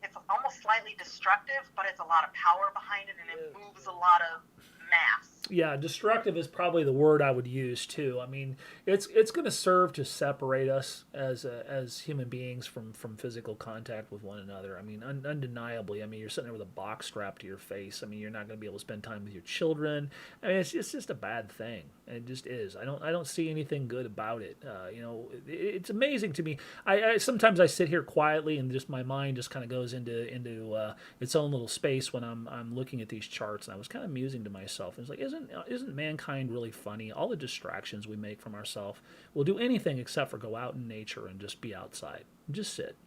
it's almost slightly destructive, but it's a lot of power behind it, and it moves a lot of mass. Yeah, destructive is probably the word I would use too. I mean, it's going to serve to separate us as human beings from physical contact with one another. I mean, undeniably. I mean, you're sitting there with a box strapped to your face. I mean, you're not going to be able to spend time with your children. I mean, it's just a bad thing. It just is. I don't see anything good about it. You know, it's amazing to me. I sometimes I sit here quietly and just my mind just kind of goes into its own little space when I'm looking at these charts, and I was kind of musing to myself. It's like, isn't mankind really funny? All the distractions we make from ourselves. We'll do anything except for go out in nature and just be outside and just sit.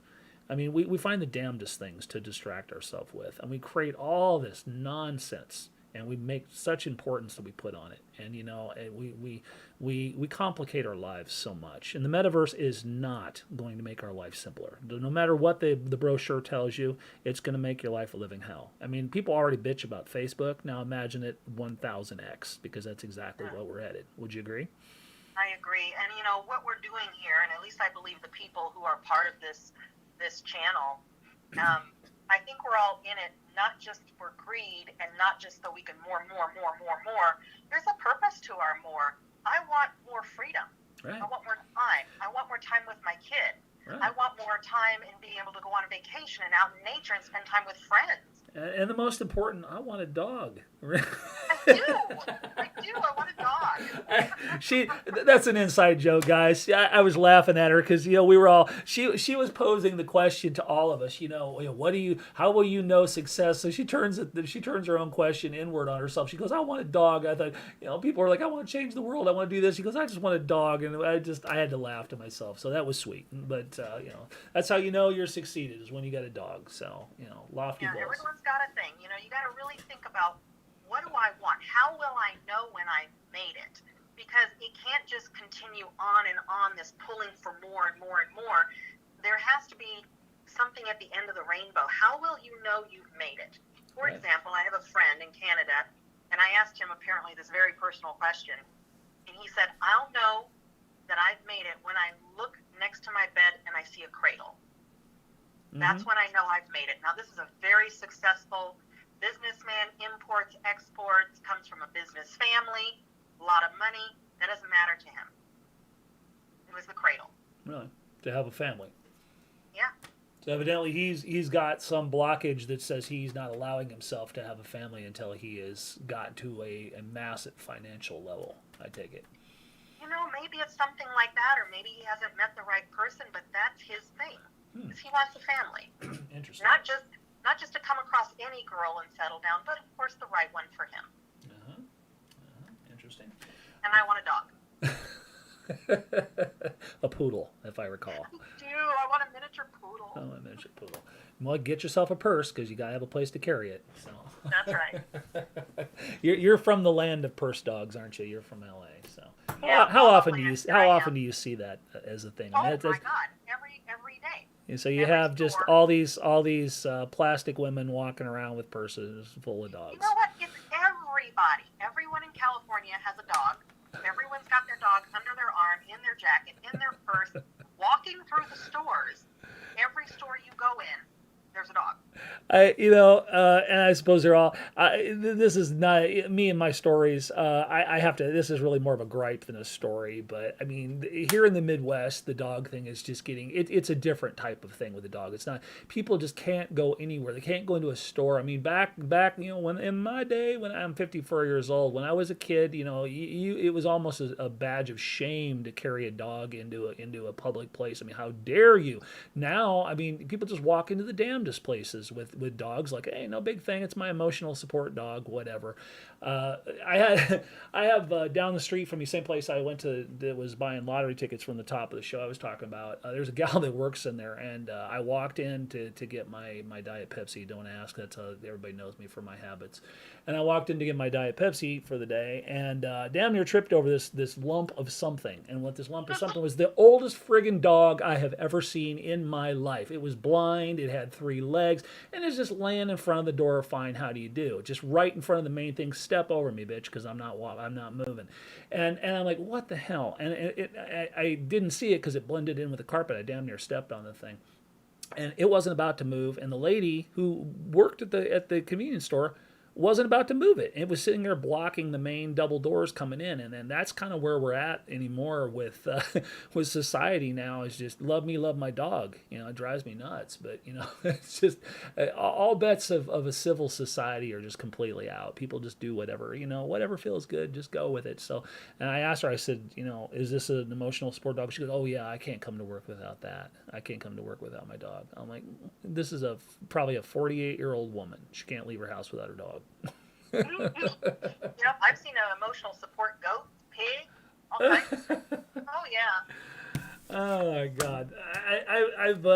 I mean, we find the damnedest things to distract ourselves with, and we create all this nonsense, and we make such importance that we put on it. And you know, we complicate our lives so much. And the metaverse is not going to make our life simpler. No matter what the brochure tells you, it's going to make your life a living hell. I mean, people already bitch about Facebook. Now imagine it 1000x, because that's exactly what we're headed. Would you agree? I agree. And you know what we're doing here, and at least I believe the people who are part of this channel, I think we're all in it not just for greed and not just so we can more. There's a purpose to our more. I want more freedom. Right. I want more time. I want more time with my kid. Right. I want more time in being able to go on a vacation and out in nature and spend time with friends. And the most important, I want a dog. I do. I want a dog. That's an inside joke, guys. I was laughing at her because, you know, we were all, she was posing the question to all of us, how will you know success? So she turns her own question inward on herself. She goes, I want a dog. I thought, you know, people were like, I want to change the world. I want to do this. She goes, I just want a dog. And I had to laugh to myself. So that was sweet. But, you know, that's how you know you're succeeded, is when you got a dog. So, you know, lofty goals. Everyone's got a thing. You know, you got to really think about, what do I want? How will I know when I made it? Because it can't just continue on and on, this pulling for more and more and more. There has to be something at the end of the rainbow. How will you know you've made it? For example, I have a friend in Canada, and I asked him apparently this very personal question. And he said, I'll know that I've made it when I look next to my bed and I see a cradle. Mm-hmm. That's when I know I've made it. Now, this is a very successful businessman, imports, exports, comes from a business family, a lot of money. That doesn't matter to him. It was the cradle. Really? To have a family? Yeah. So evidently he's got some blockage that says he's not allowing himself to have a family until he has got to a massive financial level, I take it. You know, maybe it's something like that, or maybe he hasn't met the right person, but that's his thing. Because he wants a family. Interesting. Not just to come across any girl and settle down, but of course the right one for him. Interesting. And I want a dog. A poodle, if I recall. I do. I want a miniature poodle. Oh, a miniature poodle. Well, get yourself a purse, because you got to have a place to carry it. So. That's right. You're from the land of purse dogs, aren't you? You're from LA. So how often do you see that as a thing? Oh, my God, every day. And so you have just all these plastic women walking around with purses full of dogs. You know what? It's everybody. Everyone in California has a dog. Everyone's got their dog under their arm, in their jacket, in their purse, walking through the stores. Every store you go in, there's a dog. And I suppose they're all. This is not me and my stories. I have to. This is really more of a gripe than a story. But I mean, here in the Midwest, the dog thing is just getting. It's a different type of thing with the dog. It's not. People just can't go anywhere. They can't go into a store. I mean, back. You know, when in my day, when I'm 54 years old, when I was a kid, you know, it was almost a badge of shame to carry a dog into a public place. I mean, how dare you? Now, I mean, people just walk into the damn to places with dogs. Like, hey, no big thing. It's my emotional support dog, whatever. I have down the street from me, same place I went to that was buying lottery tickets from the top of the show I was talking about. There's a gal that works in there, and I walked in to get my Diet Pepsi. Don't ask. That's how everybody knows me for my habits. And I walked in to get my Diet Pepsi for the day, and damn near tripped over this lump of something. And what this lump of something was the oldest friggin' dog I have ever seen in my life. It was blind, it had 3 legs, and it's just laying in front of the door. Fine, how do you do? Just right in front of the main thing. Step over me, bitch, because I'm not moving. And I'm like, what the hell? And I didn't see it because it blended in with the carpet. I damn near stepped on the thing, and it wasn't about to move. And the lady who worked at the convenience store wasn't about to move it. It was sitting there blocking the main double doors coming in, and then that's kind of where we're at anymore with with society now. Is just love me, love my dog. It drives me nuts, but it's just all bets of a civil society are just completely out. People just do whatever whatever feels good, just go with it. So, and I asked her, I said, is this an emotional support dog? She goes, oh yeah, I can't come to work without that. I can't come to work without my dog. I'm like, this is probably a 48-year-old woman. She can't leave her house without her dog. Yep, I've seen an emotional support goat, pig, all kinds. Oh yeah. Oh my God, I've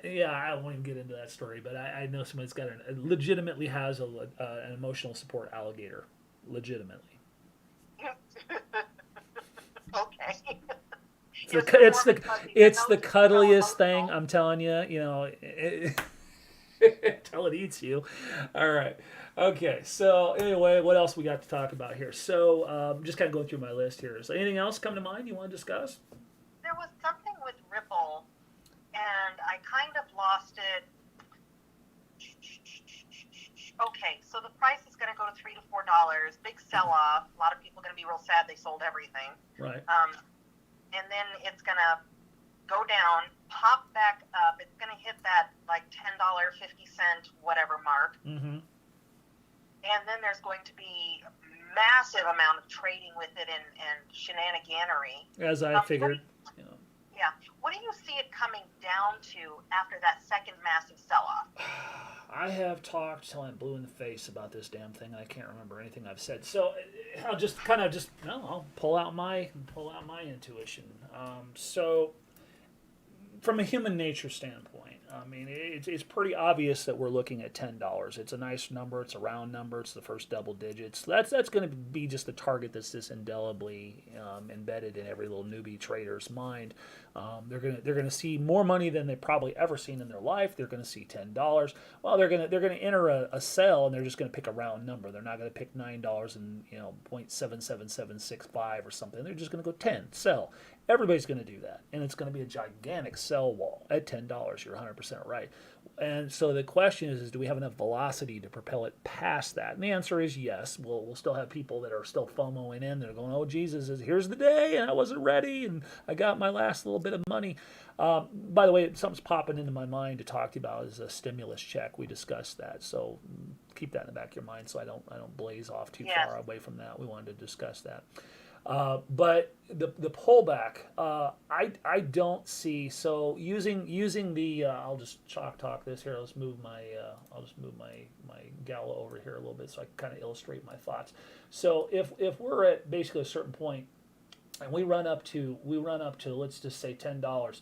yeah, I won't even get into that story, but I know somebody's got legitimately has an emotional support alligator, legitimately. Okay. It's the cuddliest thing, I'm telling you. Until it eats you. All right. Okay. So anyway, what else we got to talk about here? So just kind of going through my list here. So anything else come to mind you want to discuss? There was something with Ripple, and I kind of lost it. Okay, so the price is going to go to $3 to $4. Big sell-off. A lot of people are going to be real sad they sold everything. Right. And then it's going to go down, pop back up. It's going to hit that like $10.50 whatever mark. Mm-hmm. And then there's going to be a massive amount of trading with it and shenaniganery. As I figured. Yeah. What do you see it coming down to after that second massive sell-off? I have talked till I'm blue in the face about this damn thing, and I can't remember anything I've said. So I'll just I'll pull out my intuition. So from a human nature standpoint, I mean, it's pretty obvious that we're looking at $10. It's a nice number. It's a round number. It's the first double digits. That's going to be just the target that's just indelibly embedded in every little newbie trader's mind. They're gonna see more money than they've probably ever seen in their life. They're gonna see $10. Well, they're gonna enter a sell, and they're just gonna pick a round number. They're not gonna pick $9 and 0.77765 or something. They're just gonna go 10 sell. Everybody's going to do that, and it's going to be a gigantic sell wall at $10. You're 100% right. And so the question is do we have enough velocity to propel it past that? And the answer is yes. We'll still have people that are still FOMOing in. They're going, oh, Jesus, here's the day, and I wasn't ready, and I got my last little bit of money. By the way, something's popping into my mind to talk to you about is a stimulus check. We discussed that, so keep that in the back of your mind so I don't blaze off too far away from that. We wanted to discuss that. But the pullback, I don't see. So using the I'll just chalk talk this here. Let's move I'll just move my gala over here a little bit so I can kind of illustrate my thoughts. So if we're at basically a certain point and we run up to let's just say $10,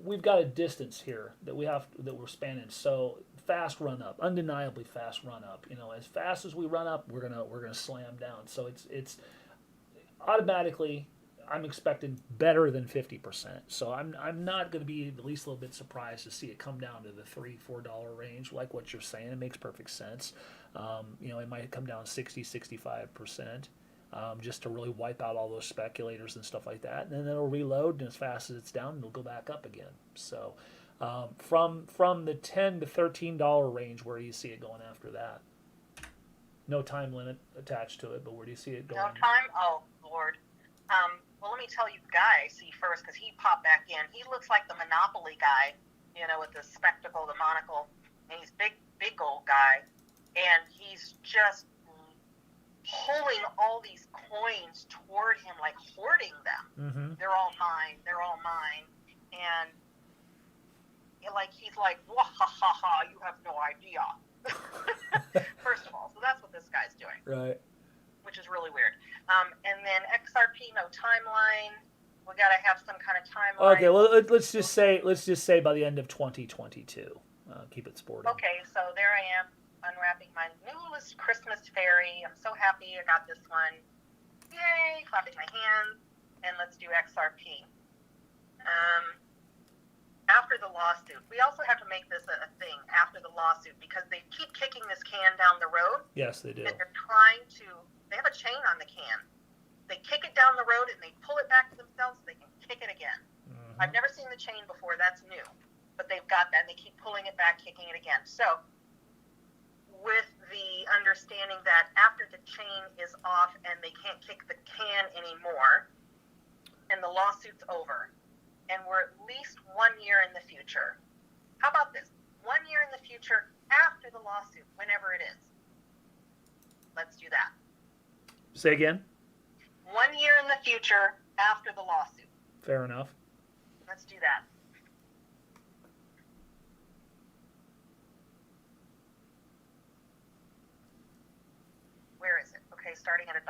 we've got a distance here that we're spanning. So fast run up, undeniably fast run up. As fast as we run up, we're gonna slam down. So it's automatically, I'm expecting better than 50%. So I'm not going to be at least a little bit surprised to see it come down to the $3-4 range, like what you're saying. It makes perfect sense. It might come down 60-65%, just to really wipe out all those speculators and stuff like that. And then it'll reload, and as fast as it's down, it'll go back up again. So from the $10 to $13 range, where do you see it going after that? No time limit attached to it, but where do you see it going? No time? Oh, Lord. Well, let me tell you the guy I see first, because he popped back in. He looks like the Monopoly guy, with the spectacle, the monocle, and he's big old guy, and he's just pulling all these coins toward him, like hoarding them. Mm-hmm. They're all mine. And like he's like, wah ha ha ha, you have no idea. First of all, so that's what this guy's doing, Right. which is really weird. And then XRP, no timeline. We got to have some kind of timeline. Okay. Well, let's just say by the end of 2022. Keep it sporty. Okay, so there I am unwrapping my newest Christmas fairy. I'm so happy I got this one. Yay! Clapping my hands. And let's do XRP. After the lawsuit, we also have to make this a thing after the lawsuit because they keep kicking this can down the road. Yes, they do. And they're trying to, they have a chain on the can. They kick it down the road and they pull it back to themselves so they can kick it again. Mm-hmm. I've never seen the chain before. That's new. But they've got that and they keep pulling it back, kicking it again. So, with the understanding that after the chain is off and they can't kick the can anymore, and the lawsuit's over, and we're at least 1 year in the future. How about this? 1 year in the future after the lawsuit, whenever it is. Let's do that. Say again? 1 year in the future after the lawsuit. Fair enough. Let's do that. Where is it? Okay, starting at $1.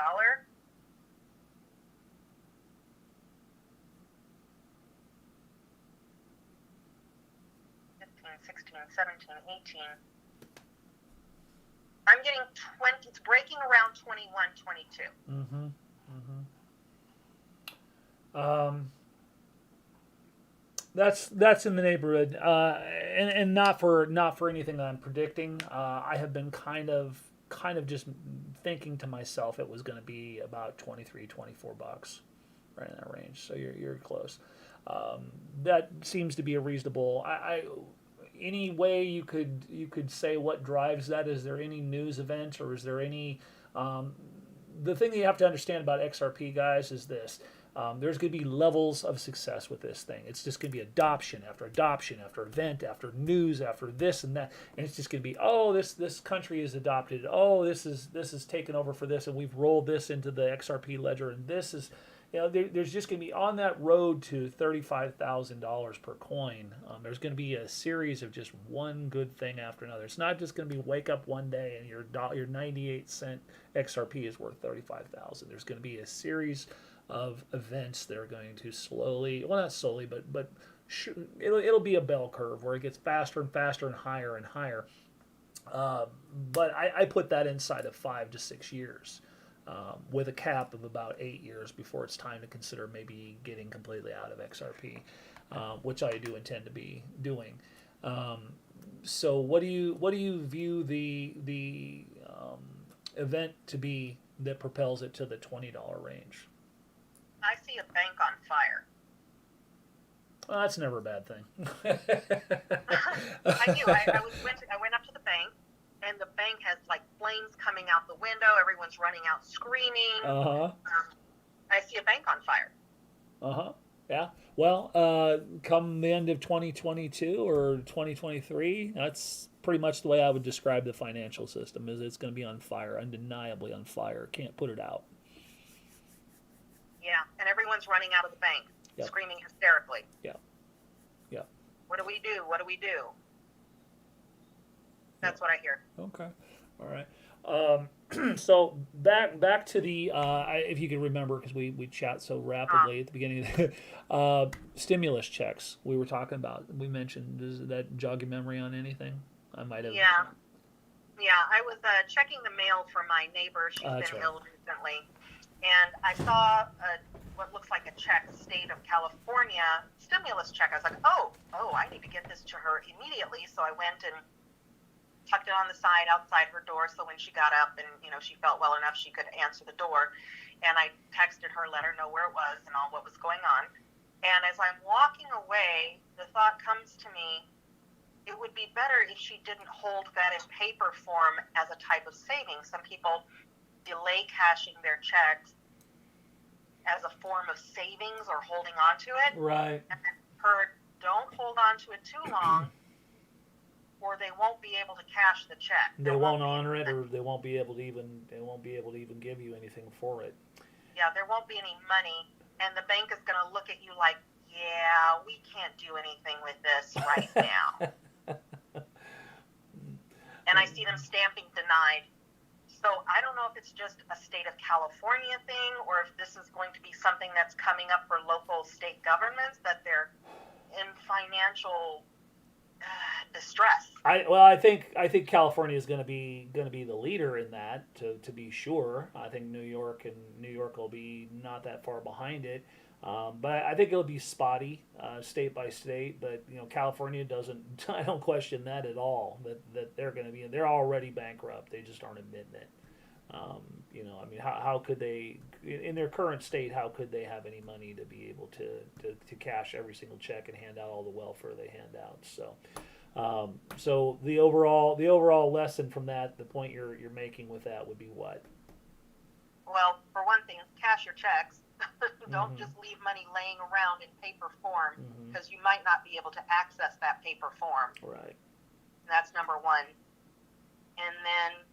16, 17, 18. I'm getting 20. It's breaking around 21, 22. Mm-hmm. Mm-hmm. That's in the neighborhood, and not for anything that I'm predicting. I have been kind of just thinking to myself it was going to be about $23, $24, right in that range. So you're close. That seems to be a reasonable. Any way you could say what drives that? Is there any news event, or is there any? The thing that you have to understand about XRP, guys, is this: there's going to be levels of success with this thing. It's just going to be adoption after event after news after this and that, and it's just going to be, oh, this country is adopted. Oh, this is taken over for this, and we've rolled this into the XRP ledger, and this is. There's just going to be on that road to $35,000 per coin. There's going to be a series of just one good thing after another. It's not just going to be wake up one day and your 98-cent XRP is worth $35,000. There's going to be a series of events that are going to slowly, well, not slowly, but it'll be a bell curve where it gets faster and faster and higher and higher. But I put that inside of 5 to 6 years. With a cap of about 8 years before it's time to consider maybe getting completely out of XRP, which I do intend to be doing. So what do you view the event to be that propels it to the $20 range? I see a bank on fire. Well, that's never a bad thing. I do. I went up to the bank. And the bank has like flames coming out the window. Everyone's running out screaming. I see a bank on fire. Yeah. Well, come the end of 2022 or 2023, that's pretty much the way I would describe the financial system. Is it's going to be on fire, undeniably on fire. Can't put it out. Yeah, and everyone's running out of the bank, Yep. screaming hysterically. Yeah. What do we do? What do we do? That's what I hear. Okay, all right. So back to the if you can remember, because we chat so rapidly at the beginning of the stimulus checks we were talking about. We mentioned, does that jog your memory on anything? I might have. Yeah. I was checking the mail for my neighbor. She's been ill recently, and I saw what looks like a check, State of California stimulus check. I was like, oh, I need to get this to her immediately. So I went and tucked it on the side outside her door, so when she got up and she felt well enough, she could answer the door. And I texted her, let her know where it was and all what was going on. And as I'm walking away, the thought comes to me, it would be better if she didn't hold that in paper form as a type of savings. Some people delay cashing their checks as a form of savings or holding on to it. Right. And her, don't hold on to it too long, or they won't be able to cash the check. They won't honor it, or they won't be able to even give you anything for it. Yeah, there won't be any money, and the bank is going to look at you like, yeah, we can't do anything with this right now. And I see them stamping denied. So I don't know if it's just a state of California thing or if this is going to be something that's coming up for local state governments, that they're in financial distress. I think California is going to be the leader in that, to be sure. I think New York will be not that far behind it. But I think it'll be spotty, state by state. But California doesn't. I don't question that at all. That they're going to be. They're already bankrupt. They just aren't admitting it. I mean, how could they, in their current state, how could they have any money to be able to cash every single check and hand out all the welfare they hand out? So the overall lesson from that, the point you're making with that would be what? Well, for one thing, cash your checks. Don't just leave money laying around in paper form, because you might not be able to access that paper form. Right. That's number one. And then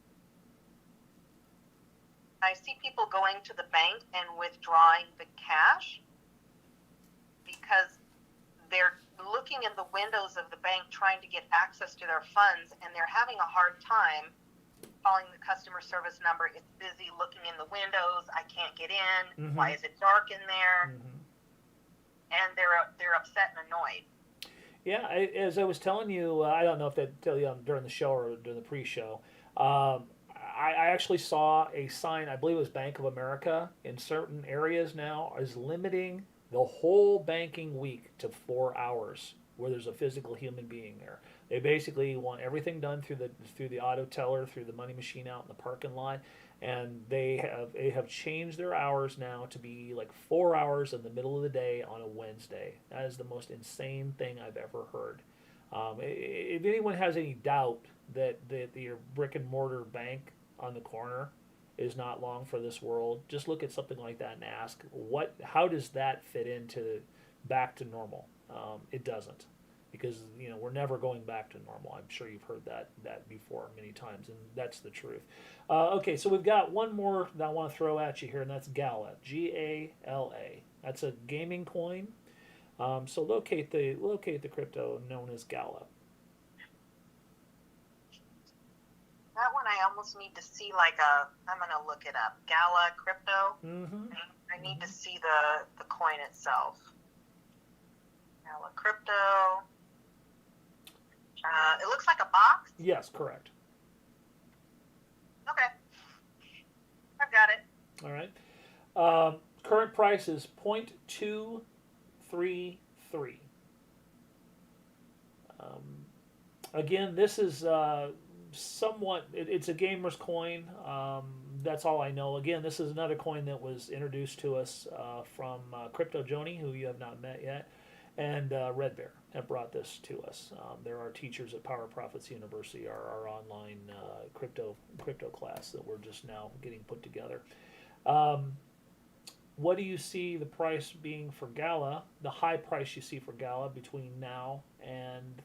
I see people going to the bank and withdrawing the cash because they're looking in the windows of the bank trying to get access to their funds, and they're having a hard time calling the customer service number. It's busy looking in the windows. I can't get in. Why is it dark in there? And they're upset and annoyed. Yeah, as I was telling you, I don't know if they tell you during the show or during the pre-show. I actually saw a sign. I believe it was Bank of America in certain areas now is limiting the whole banking week to 4 hours, where there's a physical human being there. They basically want everything done through the auto teller, through the money machine out in the parking lot, and they have changed their hours now to be like 4 hours in the middle of the day on a Wednesday. That is the most insane thing I've ever heard. If anyone has any doubt that your brick and mortar bank on the corner is not long for this world, just look at something like that and ask, how does that fit into back to normal? It doesn't, because we're never going back to normal. I'm sure you've heard that before many times, and that's the truth. Okay, so we've got one more that I want to throw at you here, and that's Gala, Gala. That's a gaming coin. So locate the crypto known as Gala. That one I almost need to see I'm going to look it up. Gala crypto. I need to see the coin itself. Gala crypto. It looks like a box. Yes, correct. Okay. I've got it. All right. Current price is 0.233. Again, this is somewhat, it's a gamer's coin. That's all I know. Again, this is another coin that was introduced to us from Crypto Joni, who you have not met yet, and Red Bear have brought this to us. There are teachers at Power Profits University, our online crypto class that we're just now getting put together. What do you see the price being for Gala, the high price you see for Gala between now and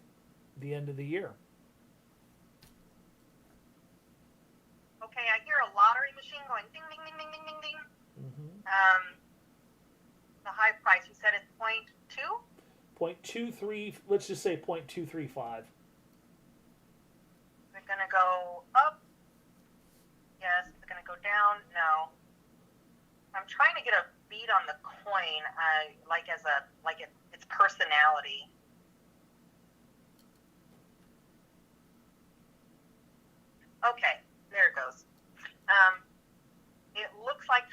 the end of the year? Okay, I hear a lottery machine going ding, ding, ding, ding, ding, ding, ding. The high price, you said it's 0.2? 0.23, let's just say 0.235. Is it going to go up? Yes. Is it going to go down? No. I'm trying to get a beat on the coin, its personality. Okay, there it goes. It looks like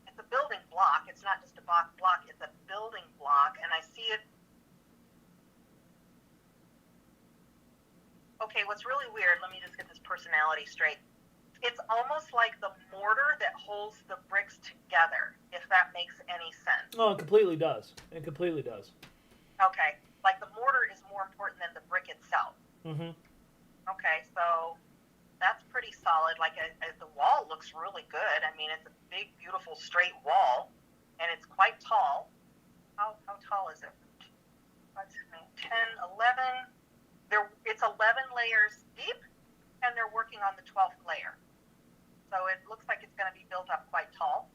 it's a building block. It's not just a block, it's a building block, and I see it. Okay, what's really weird, let me just get this personality straight. It's almost like the mortar that holds the bricks together, if that makes any sense. Oh, it completely does. It completely does. Okay, like the mortar is more important than the brick itself. Okay, so that's pretty solid. The wall looks really good. I mean, it's a big, beautiful, straight wall, and it's quite tall. How tall is it? 10, 11. It's 11 layers deep, and they're working on the 12th layer. So it looks like it's going to be built up quite tall.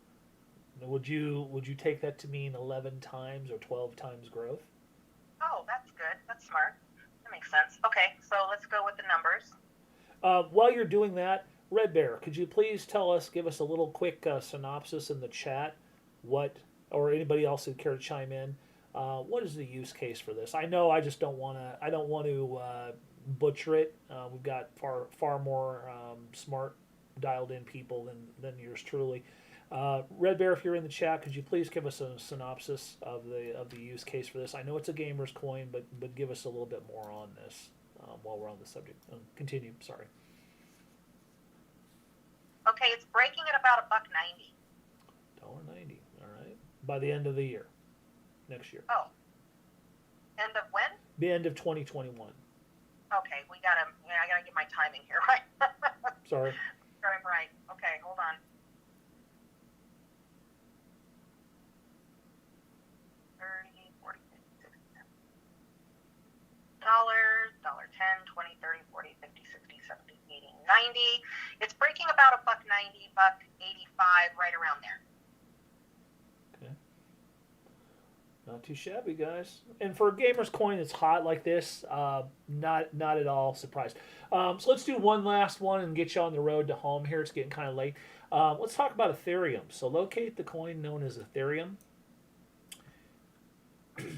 Would you take that to mean 11 times or 12 times growth? Oh, that's good. That's smart. That makes sense. Okay, so let's go with the numbers. While you're doing that, Red Bear, could you please give us a little quick synopsis in the chat, what, or anybody else who'd care to chime in, what is the use case for this? I know I just don't want to. I don't want to butcher it. We've got far more smart, dialed in people than yours truly. Red Bear, if you're in the chat, could you please give us a synopsis of the use case for this? I know it's a gamer's coin, but give us a little bit more on this while we're on the subject. Continue. Sorry. Okay, it's breaking at about $1.90. $1.90. All right. By the end of the year, next year. Oh. End of when? The end of 2021. Okay, I gotta get my timing here right. Sorry. I'm right. Okay, hold on. 30, 40, 50, 60, dollars, $10, 20, 30, 40, 50, 60, 70, 80, 90. It's breaking about $1.90, $1.85, right around there. Okay. Not too shabby, guys. And for a gamer's coin that's hot like this, not at all surprised. So let's do one last one and get you on the road to home here. It's getting kind of late. Let's talk about Ethereum. So locate the coin known as Ethereum. I've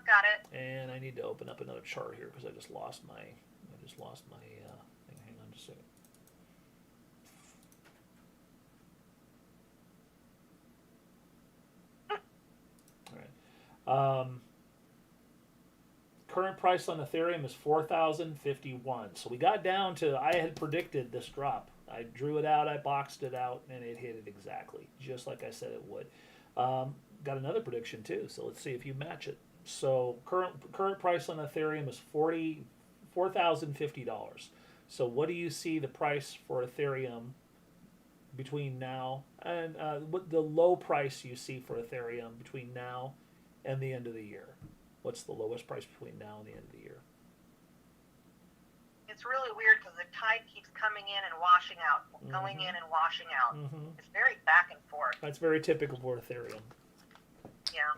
got it. And I need to open up another chart here because I just lost my thing. Hang on just a second. All right. Current price on Ethereum is 4,051. So we got down to, I had predicted this drop. I drew it out, I boxed it out, and it hit it exactly, just like I said it would. Got another prediction too, so let's see if you match it. So current price on Ethereum is $4,050. So what do you see the price for Ethereum between now and what the low price you see for Ethereum between now and the end of the year? What's the lowest price between now and the end of the year? It's really weird because the tide keeps coming in and washing out, going in and washing out. It's very back and forth. That's very typical for Ethereum. Yeah.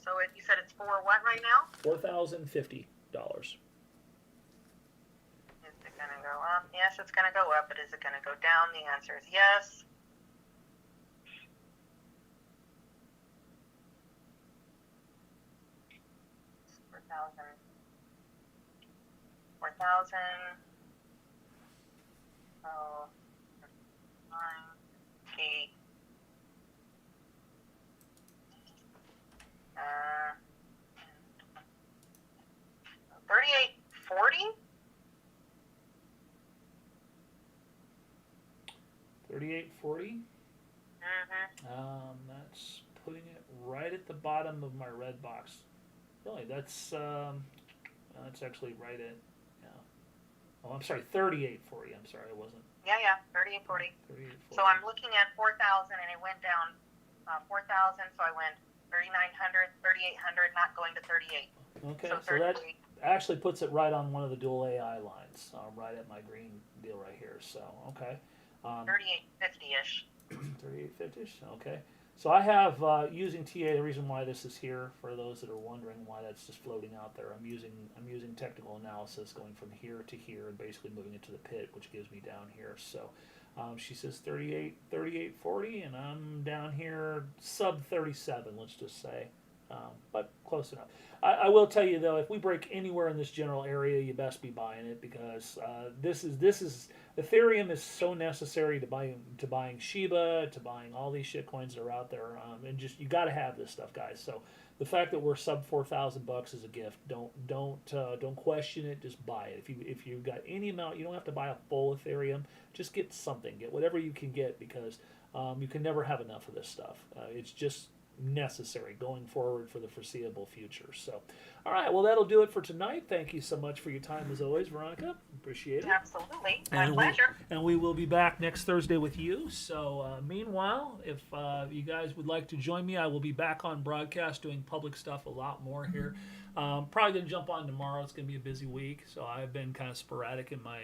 So you said it's for what right now? $4,050. Is it going to go up? Yes, it's going to go up, but is it going to go down? The answer is yes. $4,000. So, 9, 8. 38.40. 38.40. That's putting it right at the bottom of my red box. Really, that's actually right at. Oh, I'm sorry, 38.40. I'm sorry, I wasn't. Yeah, 38.40. 38.40. So I'm looking at 4,000, and it went down 4,000. So I went 3,900, 3,800, not going to 38. Okay, so that actually puts it right on one of the dual AI lines, right at my green deal right here. So okay, 38.50ish. 38.50ish. Okay. So I have using TA. The reason why this is here, for those that are wondering why that's just floating out there, I'm using technical analysis going from here to here and basically moving it to the pit, which gives me down here. So she says 38.40, and I'm down here sub 37. Let's just say, but close enough. I will tell you though, if we break anywhere in this general area, you best be buying it because this is Ethereum is so necessary to buying Shiba, to buying all these shit coins that are out there, and just you got to have this stuff, guys. So the fact that we're sub $4,000 is a gift. Don't question it. Just buy it. If you've got any amount, you don't have to buy a full Ethereum. Just get something. Get whatever you can get because you can never have enough of this stuff. It's just necessary going forward for the foreseeable future. So, all right, well, that'll do it for tonight. Thank you so much for your time as always, Veronica. Appreciate it. Absolutely. My pleasure. And we will be back next Thursday with you. So, meanwhile, if you guys would like to join me, I will be back on broadcast doing public stuff a lot more here. Probably gonna jump on tomorrow. It's gonna be a busy week, so I've been kind of sporadic in my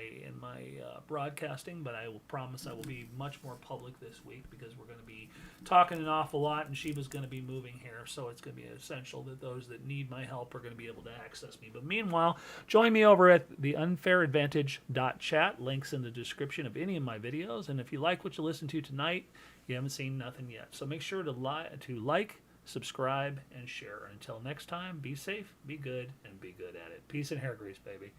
broadcasting, but I will promise I will be much more public this week because we're going to be talking an awful lot, and Shiba's going to be moving here, so it's going to be essential that those that need my help are going to be able to access me. But meanwhile, join me over at the unfairadvantage.chat. Links in the description of any of my videos, and if you like what you listen to tonight, you haven't seen nothing yet. So make sure to like, subscribe, and share. Until next time, be safe, be good, and be good at it. Peace and hair grease, baby.